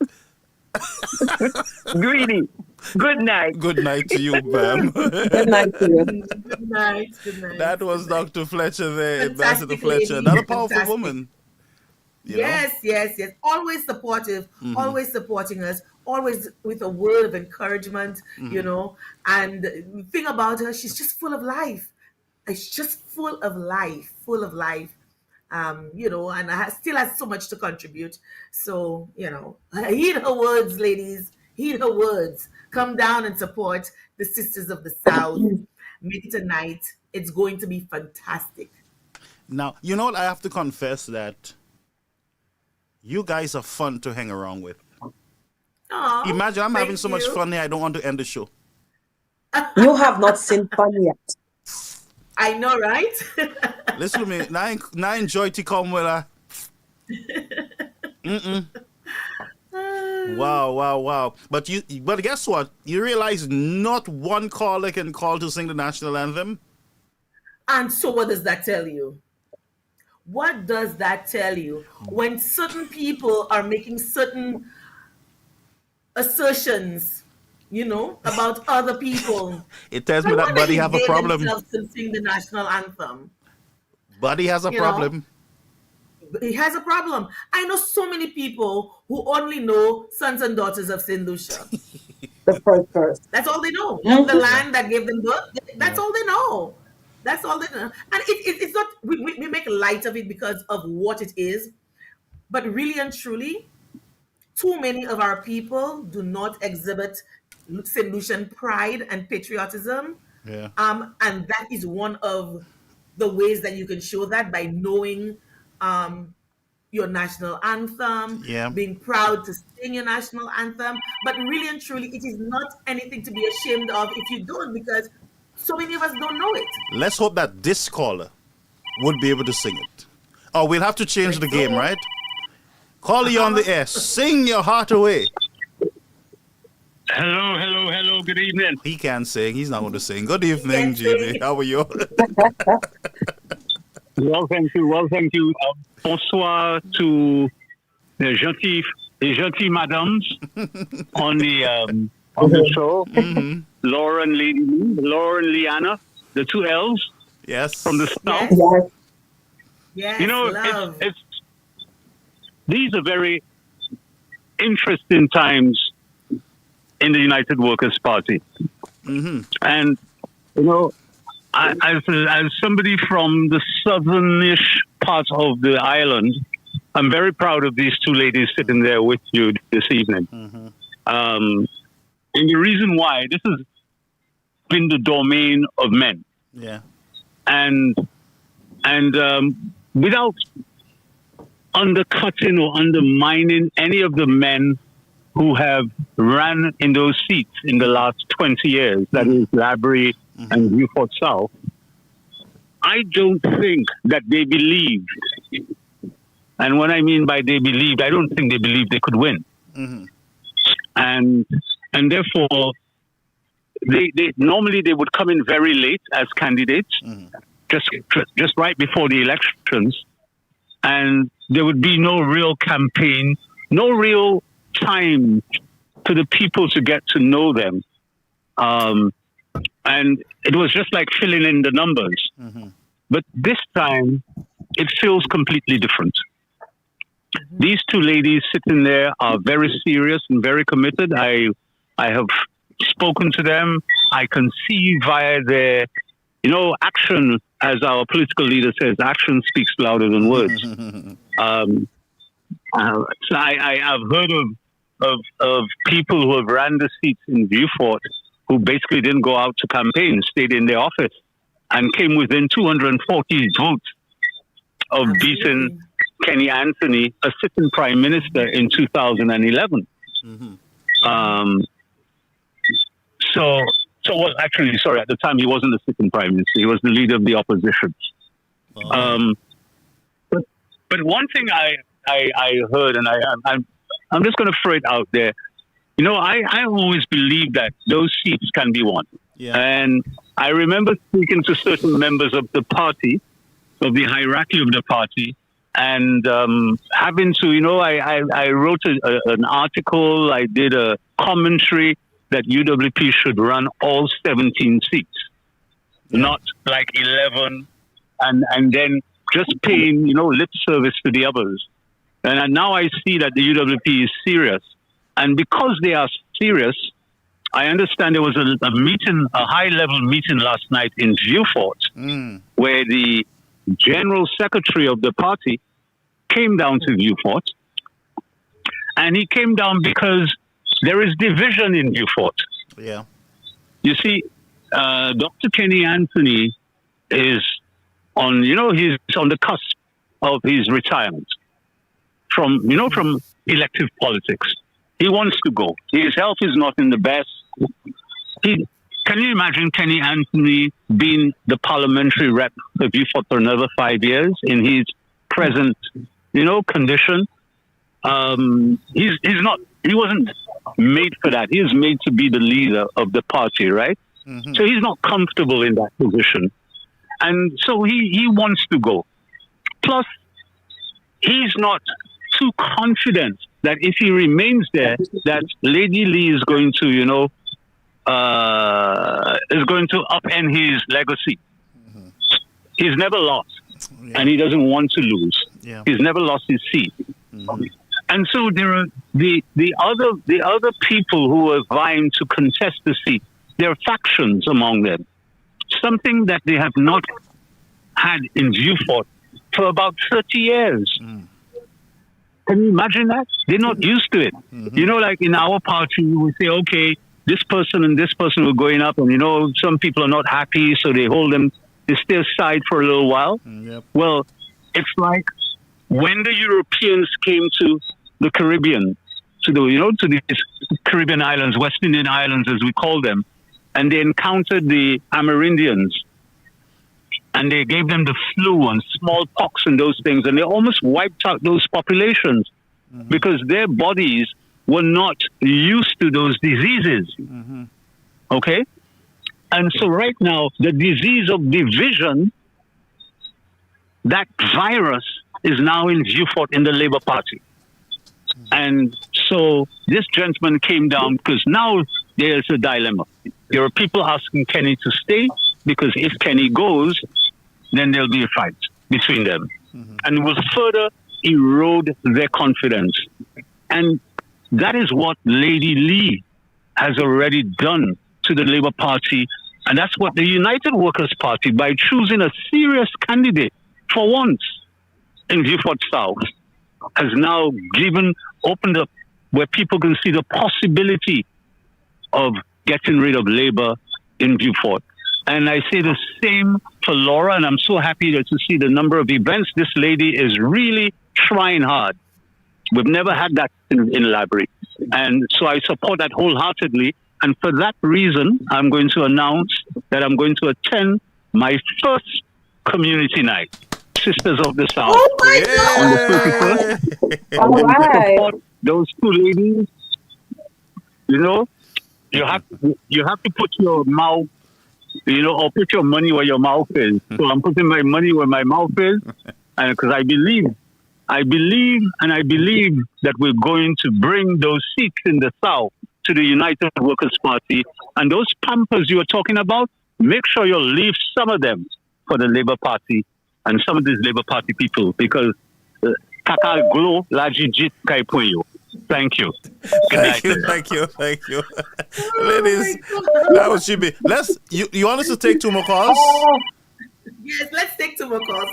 Greedy. Good night.
Good night to you, ma'am.
Good night to you.
Good night. Good night.
That was Dr. Fletcher there, Ambassador
Fantastic
Fletcher.
lady.
Not a powerful
Fantastic.
woman. You know?
Yes. Always supportive, always supporting us, always with a word of encouragement, And the thing about her, she's just full of life. It's just full of life. And still has so much to contribute. So, heed her words, ladies. Heed her words. Come down and support the Sisters of the South. Make it a night. It's going to be fantastic.
Now, you know what? I have to confess that you guys are fun to hang around with.
Aw,
Imagine I'm having
thank
so much
you.
fun here, I don't want to end the show.
You have not seen fun yet.
I know, right?
Listen to me. Now enjoy to come with her. Wow. But guess what? You realize not one caller can call to sing the national anthem?
And so what does that tell you? What does that tell you? When certain people are making certain assertions, about other people.
It tells me
I
that
wonder
Buddy
if
have a
they
problem.
themselves can sing the national anthem.
Buddy has a
You know?
problem.
He has a problem. I know so many people who only know Sons and Daughters of St. Lucia.
The first verse.
That's all they know. Love the land that gave them birth. That's all they know. That's all they know. And it's not, we make light of it because of what it is. But really and truly, too many of our people do not exhibit St. Lucian pride and patriotism.
Yeah.
And that is one of the ways that you can show that by knowing your national anthem,
Yeah.
being proud to sing your national anthem. But really and truly, it is not anything to be ashamed of if you don't, because so many of us don't know it.
Let's hope that this caller would be able to sing it. Oh, we'll have to change the game, right? Caller, you on the air. Sing your heart away.
Hello. Good evening.
He can't sing. He's not going to sing. Good evening, Jimmy. How are you?
Well, thank you. Bonsoir to les gentilles madames on the show.
Mm-hmm.
Laura and Liana, the two L's.
Yes.
From the south.
Yes.
Yes,
You know,
love.
these are very interesting times in the United Workers' Party.
Mm-hmm.
And, you know, as somebody from the southernish part of the island, I'm very proud of these two ladies sitting there with you this evening.
Mm-hmm.
And the reason why, this has been the domain of men.
Yeah.
And without undercutting or undermining any of the men who have ran in those seats in the last 20 years, that is Labrie and Beaufort South, I don't think that they believed. And what I mean by they believed, I don't think they believed they could win.
Mm-hmm.
And therefore, they normally they would come in very late as candidates, just right before the elections, and there would be no real campaign, no real time for the people to get to know them. And it was just like filling in the numbers.
Mm-hmm.
But this time, it feels completely different. These two ladies sitting there are very serious and very committed. I have spoken to them. I can see via their, action, as our political leader says, action speaks louder than words. So I've heard of people who have ran the seats in Beaufort who basically didn't go out to campaign, stayed in their office, and came within 240 votes of beating Kenny Anthony, a sitting prime minister, in 2011.
Mm-hmm.
Well, actually, sorry, at the time he wasn't the sitting prime minister; he was the leader of the opposition.
Oh.
But one thing I heard, and I'm just going to throw it out there. I always believe that those seats can be won.
Yeah.
And I remember speaking to certain members of the party, of the hierarchy of the party, and having to, I wrote an article, I did a commentary that UWP should run all 17 seats, not like 11, and then just paying, lip service to the others. And now I see that the UWP is serious. And because they are serious, I understand there was a meeting, a high-level meeting last night in Beaufort, where the general secretary of the party came down to Beaufort. And he came down because there is division in Beaufort.
Yeah.
You see, Dr. Kenny Anthony is on, he's on the cusp of his retirement from elective politics. He wants to go. His health is not in the best. Can you imagine Kenny Anthony being the parliamentary rep for Beaufort for another 5 years in his present, condition? He wasn't made for that. He is made to be the leader of the party, right? Mm-hmm. So he's not comfortable in that position. And so he wants to go. Plus, he's not too confident that if he remains there, that Lady Lee is going to, upend his legacy. Mm-hmm. He's never lost, and he doesn't want to lose.
Yeah.
He's never lost his seat. Mm-hmm. And so there are the other people who are vying to contest the seat. There are factions among them, something that they have not had in Beaufort for about 30 years. Mm. Can you imagine that? They're not used to it. Mm-hmm. Like in our party, we would say, okay,
this person and this person were going up, and some people are not happy, so they stay aside for a little while.
Yep.
Well, it's like when the Europeans came to the Caribbean, to these Caribbean islands, West Indian islands as we call them, and they encountered the Amerindians, and they gave them the flu and smallpox and those things, and they almost wiped out those populations because their bodies were not used to those diseases. Okay? And so right now, the disease of division, that virus is now in Vieux-Fort in the Labour Party. And so this gentleman came down because now there's a dilemma. There are people asking Kenny to stay because if Kenny goes, then there'll be a fight between them and will further erode their confidence. And that is what Lady Lee has already done to the Labour Party. And that's what the United Workers' Party, by choosing a serious candidate for once in Vieux-Fort South, has now opened up where people can see the possibility of getting rid of Labour in Vieux-Fort. And I say the same for Laura, and I'm so happy to see the number of events. This lady is really trying hard. We've never had that in Library. And so I support that wholeheartedly. And for that reason, I'm going to announce that I'm going to attend my first community night, Sisters of the South.
Oh my
on the 31st.
All right.
Support those two ladies. You have to put your mouth, or put your money where your mouth is. So I'm putting my money where my mouth is, and because I believe that we're going to bring those seats in the South to the United Workers' Party. And those pampers you were talking about, make sure you leave some of them for the Labour Party and some of these Labour Party people, because Kaka Glo Lajijit Kaipuyo. Thank you. Good night.
Thank you. Ladies, that was Chibi. You want us to take two more calls?
Yes, let's take two more calls.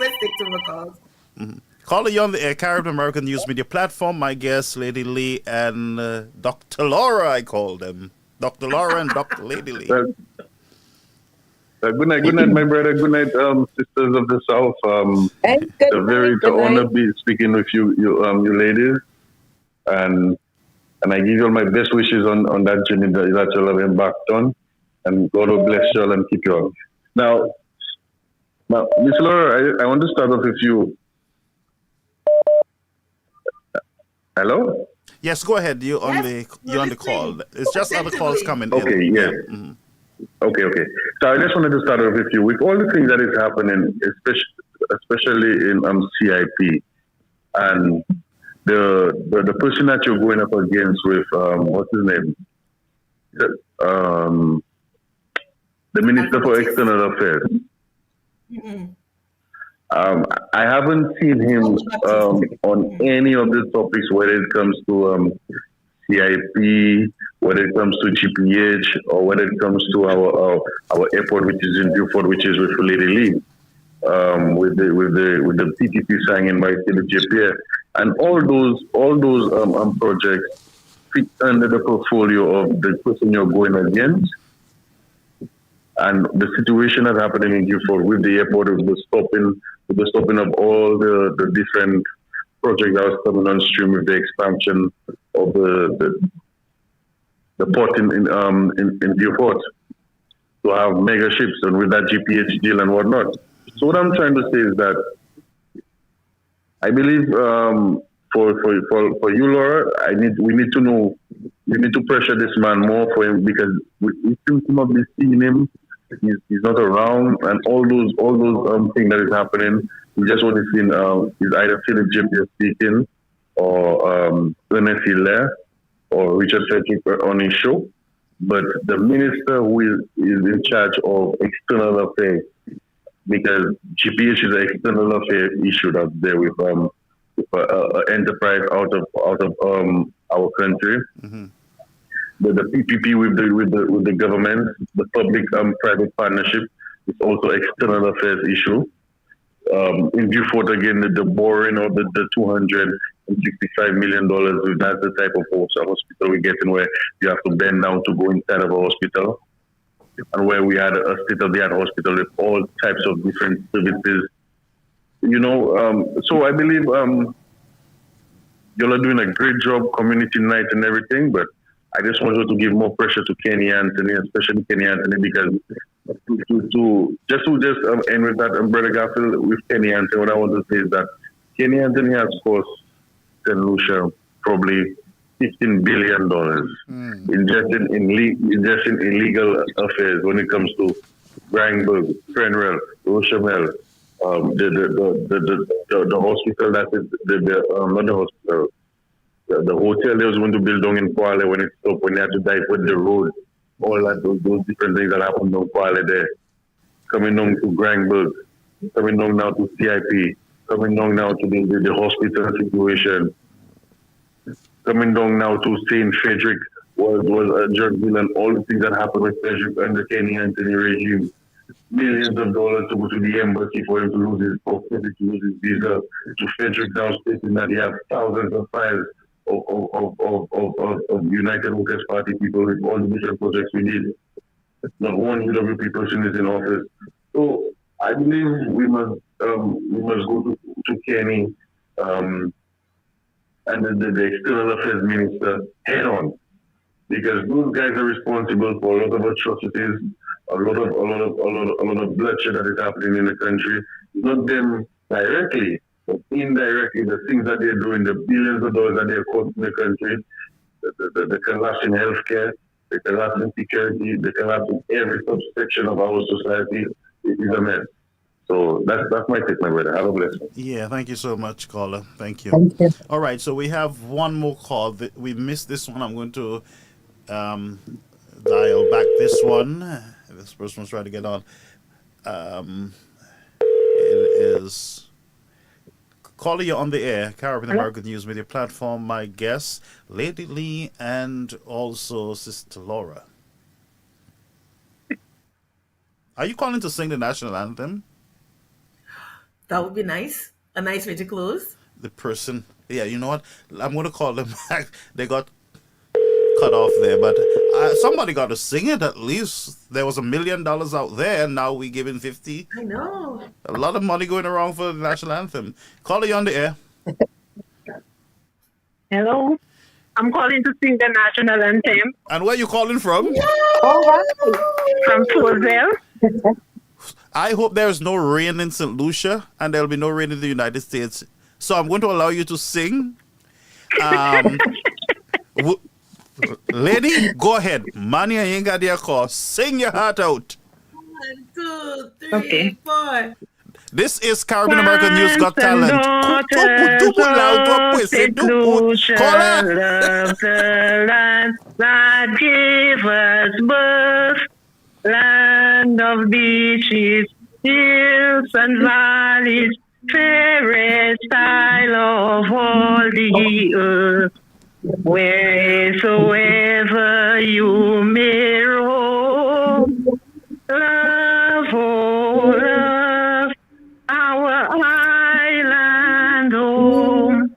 Caller, you on the Caribbean American News Media Platform. My guests, Lady Lee and Dr. Laura, I call them. Dr. Laura and Dr. Lady Lee.
Good night, my brother. Good night, Sisters of the South. It's honor to be speaking with you ladies. And I give you all my best wishes on that journey that you'll have embarked on. And God will bless you all and keep you on. Now, Miss Laura, I want to start off with you. Hello?
Yes, go ahead. You're on the call. It's just other calls coming in.
Okay, yeah. Okay. So I just wanted to start off with you. With all the things that is happening, especially in CIP, and the person that you're going up against with, what's his name? The Minister for External Affairs. I haven't seen him on any of the topics, whether it comes to CIP, whether it comes to GPH, or whether it comes to our airport, which is in Vieux-Fort, which is with Lady Lee, with the PTP signing by JPF, and all those projects fit under the portfolio of the person you're going against. And the situation that's happening in Vieux-Fort with the airport, with the stopping of all the different projects that was coming on stream, with the expansion of the port in Vieux-Fort to have mega ships, and with that GPH deal and whatnot. So what I'm trying to say is that I believe for you, Laura, we need to pressure this man more for him, because we seem to not be seeing him. He's not around, and all those things that is happening. We just want to see is either Philip James speaking, or Ernest Hilaire, or Richard Frederick on his show. But the minister who is in charge of external affairs, because GPH is an external affairs issue that's there with enterprise out of our country. Mm-hmm. The PPP with the government, the public-private partnership is also external affairs issue. In Vieux-Fort again, the boring of the 200 $65 million. That's the type of hospital we're getting where you have to bend down to go inside of a hospital, and where we had a state-of-the-art hospital with all types of different services. So I believe y'all are doing a great job, community night and everything, but I just want you to give more pressure to Kenny Anthony, especially Kenny Anthony, because to end with that, Brother Garfield, with Kenny Anthony, what I want to say is that Kenny Anthony has cost St. Lucia probably $15 billion ingesting in illegal affairs when it comes to Grangburg, Frenwell, Rochamel, the hospital that is not the hospital. The hotel they was going to build down in Kuala when it stopped, when they had to dive with the road, all that, those different things that happened in Kuala there. Coming down to Grangburg, coming down now to CIP, coming down now to the hospital situation, coming down now to St. Frederick was a drug deal and all the things that happened with Frederick and the Kenny Anthony regime. Millions of dollars to go to the embassy for him to lose his visa. To Frederick now stating that he has thousands of files of United Workers Party people with all the different projects we did. Not one UWP person is in office. So I believe we must go to Kenny and the External Affairs Minister head on, because those guys are responsible for a lot of atrocities, a lot of bloodshed that is happening in the country. Not them directly, but indirectly, the things that they're doing, the billions of dollars that they're costing the country, the collapse in healthcare, the collapse in security, the collapse in every subsection of our society. It is a mess. So that's my take, my brother. Have a blessing.
Yeah, thank you so much, caller. Thank you.
Thank you.
All right, so we have one more call. We missed this one. I'm going to dial back this one. This person was trying to get on. It is calling you on the air, Caribbean American News Media Platform. My guests, Lady Lee and also Sister Laura. Are you calling to sing the national anthem?
That would be nice. A nice way to close.
The person, yeah, you know what? I'm going to call them back. They got cut off there, but somebody got to sing it at least. There was $1 million out there, and now we giving 50.
I know.
A lot of money going around for the national anthem. Caller, you on the air.
Hello. I'm calling to sing the national anthem.
And where you calling from?
All right. From Torzell.
I hope there's no rain in St. Lucia, and there'll be no rain in the United States. So I'm going to allow you to sing. Lady, go ahead. Money, I ain't got your call. Sing your heart out.
1, 2, 3, 4.
This is Caribbean American News Got Talent.
Love the land that gave us birth, land of beaches, hills and valleys, fairest isle of all the earth. Wheresoever you may roam, love, oh love, our island home.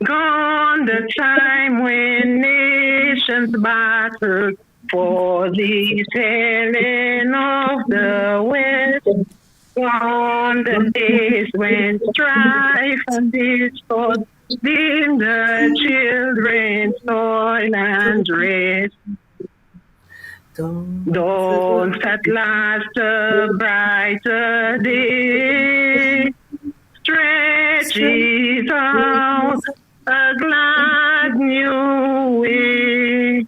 Gone the time when nations battled for the telling of the West. Gone the days when strife and discord in the children's soil and rest. Don't at last a brighter day stretches out a glad new way.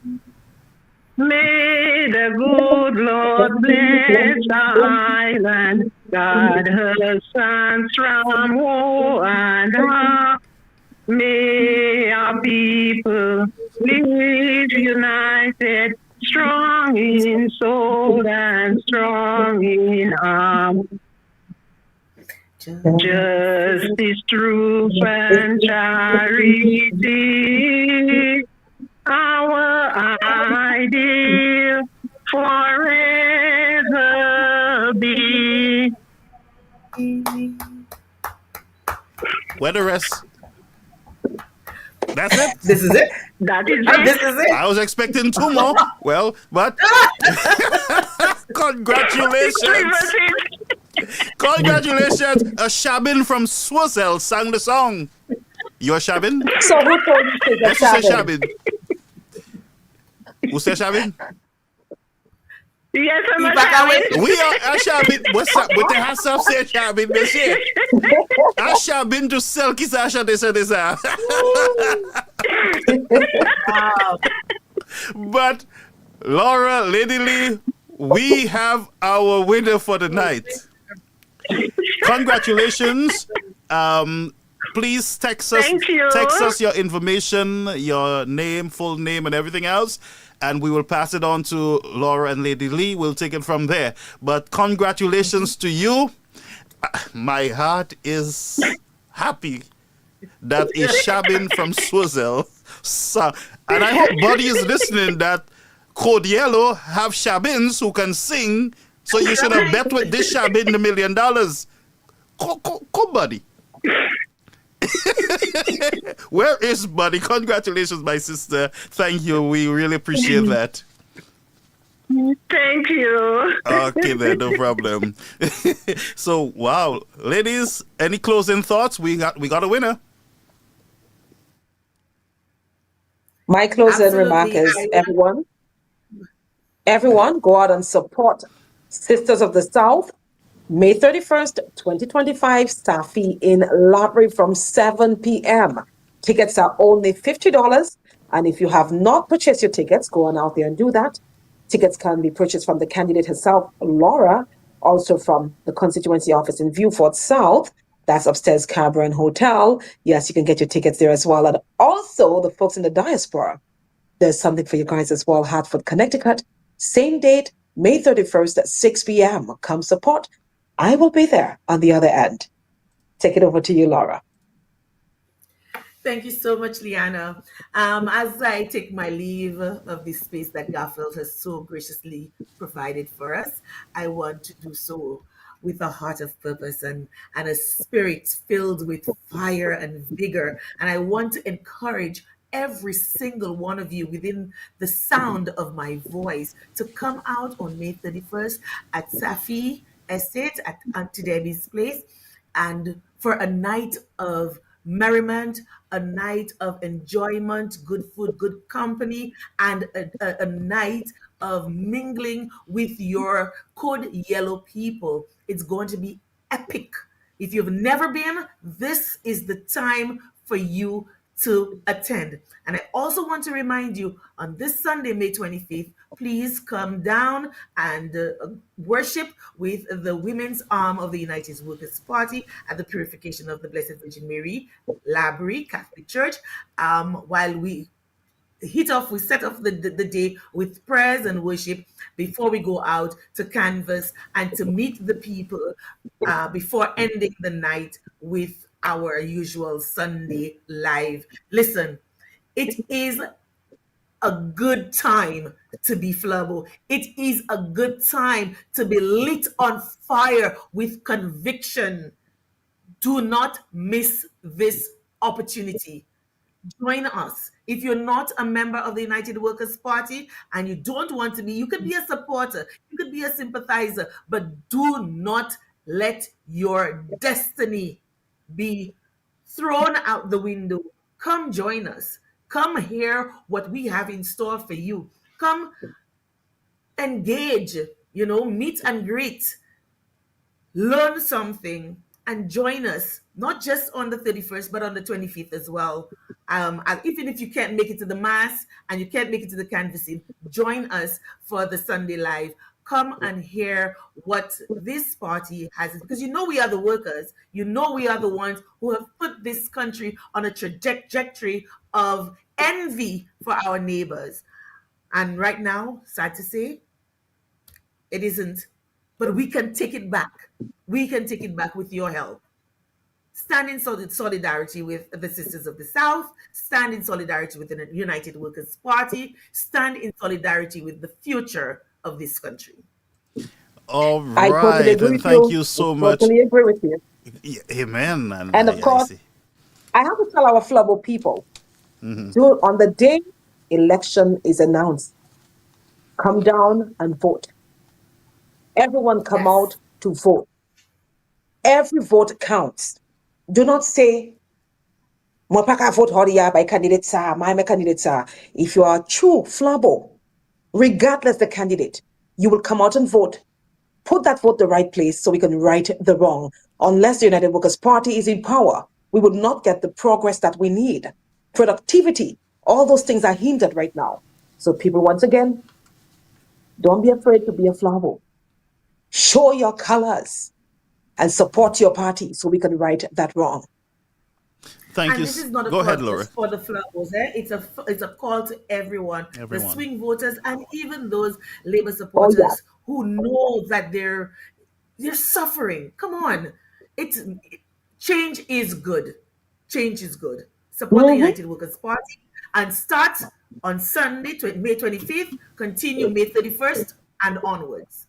May the good Lord bless our island, guard her sons from war and harm. May our people live united, strong in soul and strong in arm. Justice, truth, and charity, our ideal forever be.
Where the rest? That's it?
This is it?
That is
This
it.
is it?
I was expecting 2 more. Well, but congratulations. Congratulations. A Shabin from Swazel sang the song. You're Shabin?
So who told you to
Yes,
get
you say
Shabin?
Shabin. Who say Shabin?
Yes, I'm a
Back away.
Shabin.
We are a Shabin. What's up? What the hell up say Shabin? They say. A Shabin to Selkie Sasha this.
Wow.
But Laura, Lady Lee, we have our winner for the night. Congratulations. Please text us.
Thank you.
Text us your information, your name, full name, and everything else, and we will pass it on to Laura and Lady Lee. We'll take it from there. But congratulations to you. My heart is happy that a Shabin from Swazel. And I hope Buddy is listening that Code Yellow have Shabins who can sing. So you should have bet with this Shabin $1 million. Come, Buddy. Where is Buddy? Congratulations, my sister. Thank you. We really appreciate that.
Thank you.
Okay, then, no problem. So, wow, ladies, any closing thoughts? We got a winner.
My closing
Absolutely.
remark is everyone go out and support Sisters of the South. May 31st, 2025, Safi in Library from 7 p.m. Tickets are only $50. And if you have not purchased your tickets, go on out there and do that. Tickets can be purchased from the candidate herself, Laura, also from the constituency office in Viewfort South. That's upstairs Cabron Hotel. Yes, you can get your tickets there as well. And also the folks in the diaspora, there's something for you guys as well. Hartford, Connecticut. Same date, May 31st at 6 p.m. Come support. I will be there on the other end. Take it over to you, Laura.
Thank you so much, Liana. As I take my leave of this space that Garfield has so graciously provided for us, I want to do so with a heart of purpose and a spirit filled with fire and vigor. And I want to encourage every single one of you within the sound of my voice to come out on May 31st at Safi Estate at Auntie Debbie's place, and for a night of merriment, a night of enjoyment, good food, good company, and a night of mingling with your Code Yellow people. It's going to be epic. If you've never been, this is the time for you to attend. And I also want to remind you on this Sunday, May 25th, please come down and worship with the women's arm of the United Workers' Party at the Purification of the Blessed Virgin Mary Library Catholic Church. While we set off the day with prayers and worship before we go out to canvass and to meet the people before ending the night with our usual Sunday live. Listen, it is a good time to be Flabo. It is a good time to be lit on fire with conviction. Do not miss this opportunity. Join us. If you're not a member of the United Workers' Party and you don't want to be, you could be a supporter, you could be a sympathizer, but do not let your destiny be thrown out the window. Come join us. Come hear what we have in store for you. Come engage, meet and greet, learn something, and join us, not just on the 31st, but on the 25th as well. Even if you can't make it to the Mass and you can't make it to the canvassing, join us for the Sunday Live. Come and hear what this party has, because we are the workers. We are the ones who have put this country on a trajectory of envy for our neighbors. And right now, sad to say, it isn't. But we can take it back. We can take it back with your help. Stand in solidarity with the Sisters of the South. Stand in solidarity with the United Workers' Party. Stand in solidarity with the future of this country.
All
I totally
right,
agree
and
with
thank you so much.
Totally agree with you.
Yeah, amen.
And of course, I have to tell our Flubbo people, on the day election is announced, come down and vote. Everyone come out to vote. Every vote counts. Do not say, Mapaka vote horia by candidate sir, my candidate sir. If you are true Flubbo, regardless the candidate, you will come out and vote. Put that vote the right place so we can right the wrong. Unless the United Workers' Party is in power, we would not get the progress that we need. Productivity, all those things are hindered right now. So people, once again, don't be afraid to be a Flubbo. Show your colors and support your party so we can right that wrong.
Thank
and
you.
This is not a
Go ahead,
call
Laura.
just for the Flabbos, eh? It's a call to everyone, the swing voters, and even those Labour supporters who know that they're suffering. Come on, change is good. Change is good. Support the United Workers' Party and start on Sunday, May 25th. Continue May 31st and onwards.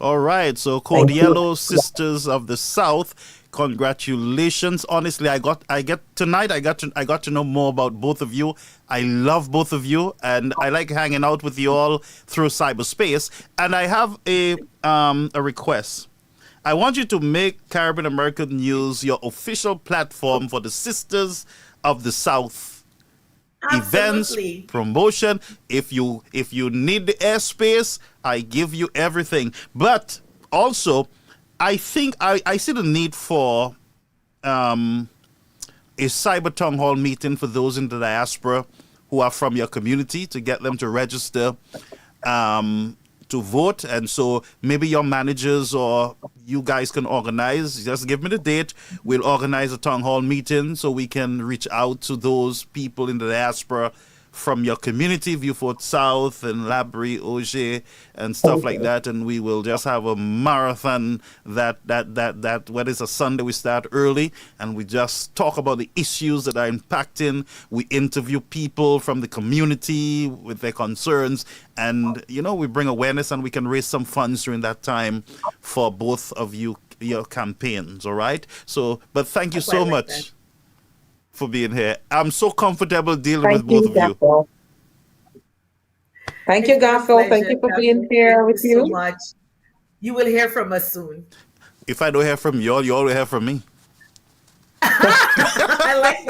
All right, so Cordiello Sisters of the South, congratulations. Honestly, I got to know more about both of you. I love both of you, and I like hanging out with you all through cyberspace. And I have a request. I want you to make Caribbean American News your official platform for the Sisters of the South. Events, promotion. If you need the airspace, I give you everything. But also, I think I see the need for a cyber town hall meeting for those in the diaspora who are from your community to get them to register to vote. And so maybe your managers or you guys can organize. Just give me the date. We'll organize a town hall meeting so we can reach out to those people in the diaspora from your community, Viewfort South and Labrie, Auger, and stuff like that, and we will just have a marathon that when it's a Sunday, we start early, and we just talk about the issues that are impacting. We interview people from the community with their concerns, and, we bring awareness, and we can raise some funds during that time for both of you, your campaigns, all right? So, but thank you so much for being here. I'm so comfortable dealing with both of you.
Thank you, Garfield. Thank you for being here with you.
So much. You will hear from us soon.
If I don't hear from you all will hear from me.
I like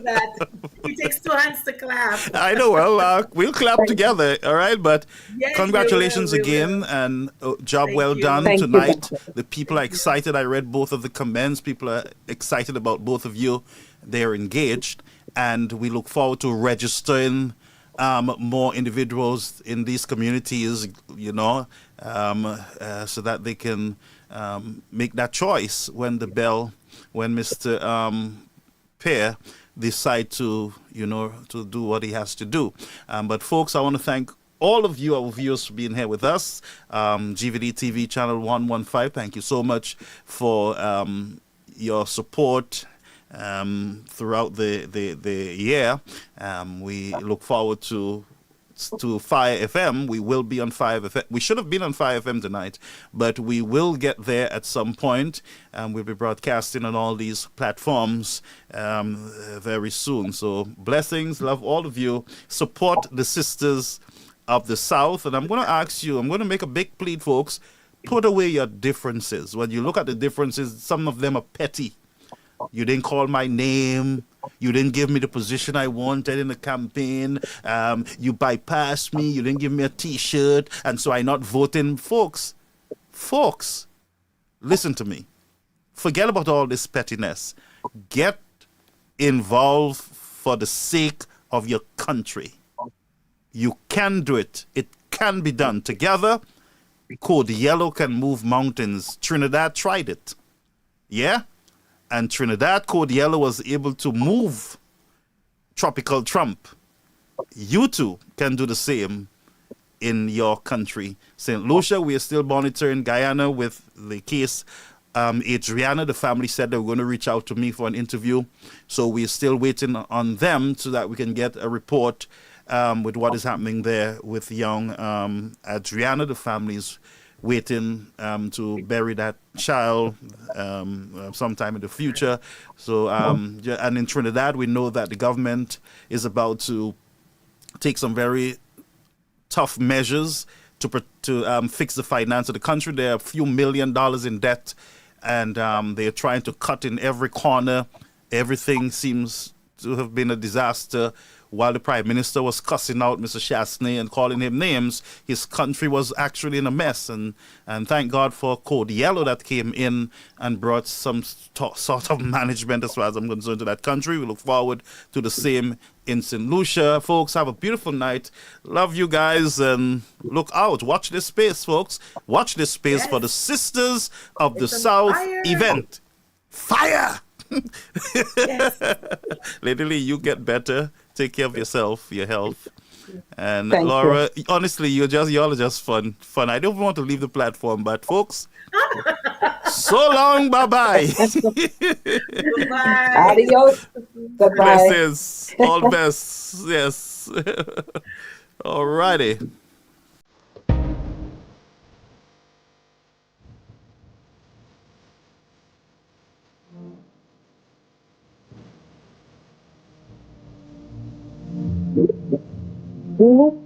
that. It takes two hands to clap.
I know. Well, we'll clap together, all right? But congratulations again, and job well done tonight. The people are excited. I read both of the comments. People are excited about both of you. They're engaged, and we look forward to registering more individuals in these communities, so that they can make that choice when Mr. Pear decide to do what he has to do. But folks, I want to thank all of you, our viewers, for being here with us. GVD TV channel 115, thank you so much for your support throughout the year. We look forward to Fire FM. We will be on Fire FM. We should have been on Fire FM tonight, but we will get there at some point, and we'll be broadcasting on all these platforms very soon. So blessings, love all of you. Support the Sisters of the South, and I'm going to make a big plea, folks. Put away your differences. When you look at the differences, some of them are petty. You didn't call my name. You didn't give me the position I wanted in the campaign. You bypassed me. You didn't give me a T-shirt. And so I'm not voting. Folks, listen to me. Forget about all this pettiness. Get involved for the sake of your country. You can do it. It can be done. Together, Code Yellow can move mountains. Trinidad tried it. Yeah? And Trinidad Code Yellow was able to move Tropical Trump. You too can do the same in your country. St. Lucia, we are still monitoring Guyana with the case. Adriana, the family said they were going to reach out to me for an interview. So we're still waiting on them so that we can get a report with what is happening there with young Adriana. The family is waiting to bury that child sometime in the future. So, and in Trinidad, we know that the government is about to take some very tough measures to fix the finance of the country. There are a few $1 million in debt, and they're trying to cut in every corner. Everything seems to have been a disaster. While the Prime Minister was cussing out Mr. Chasney and calling him names, his country was actually in a mess. And thank God for Code Yellow that came in and brought some sort of management, as far as I'm concerned, to that country. We look forward to the same in St. Lucia. Folks, have a beautiful night. Love you guys, and look out. Watch this space, folks. Watch this space for the Sisters of the South event. Fire! Lady Lee, you get better. Take care of yourself, your health. And
Thank
Laura, honestly, y'all are just fun. I don't want to leave the platform, but folks, so long, bye-bye.
Bye. Adios. Goodbye.
Blessings. All best. Yes. Alrighty.
Mm-hmm.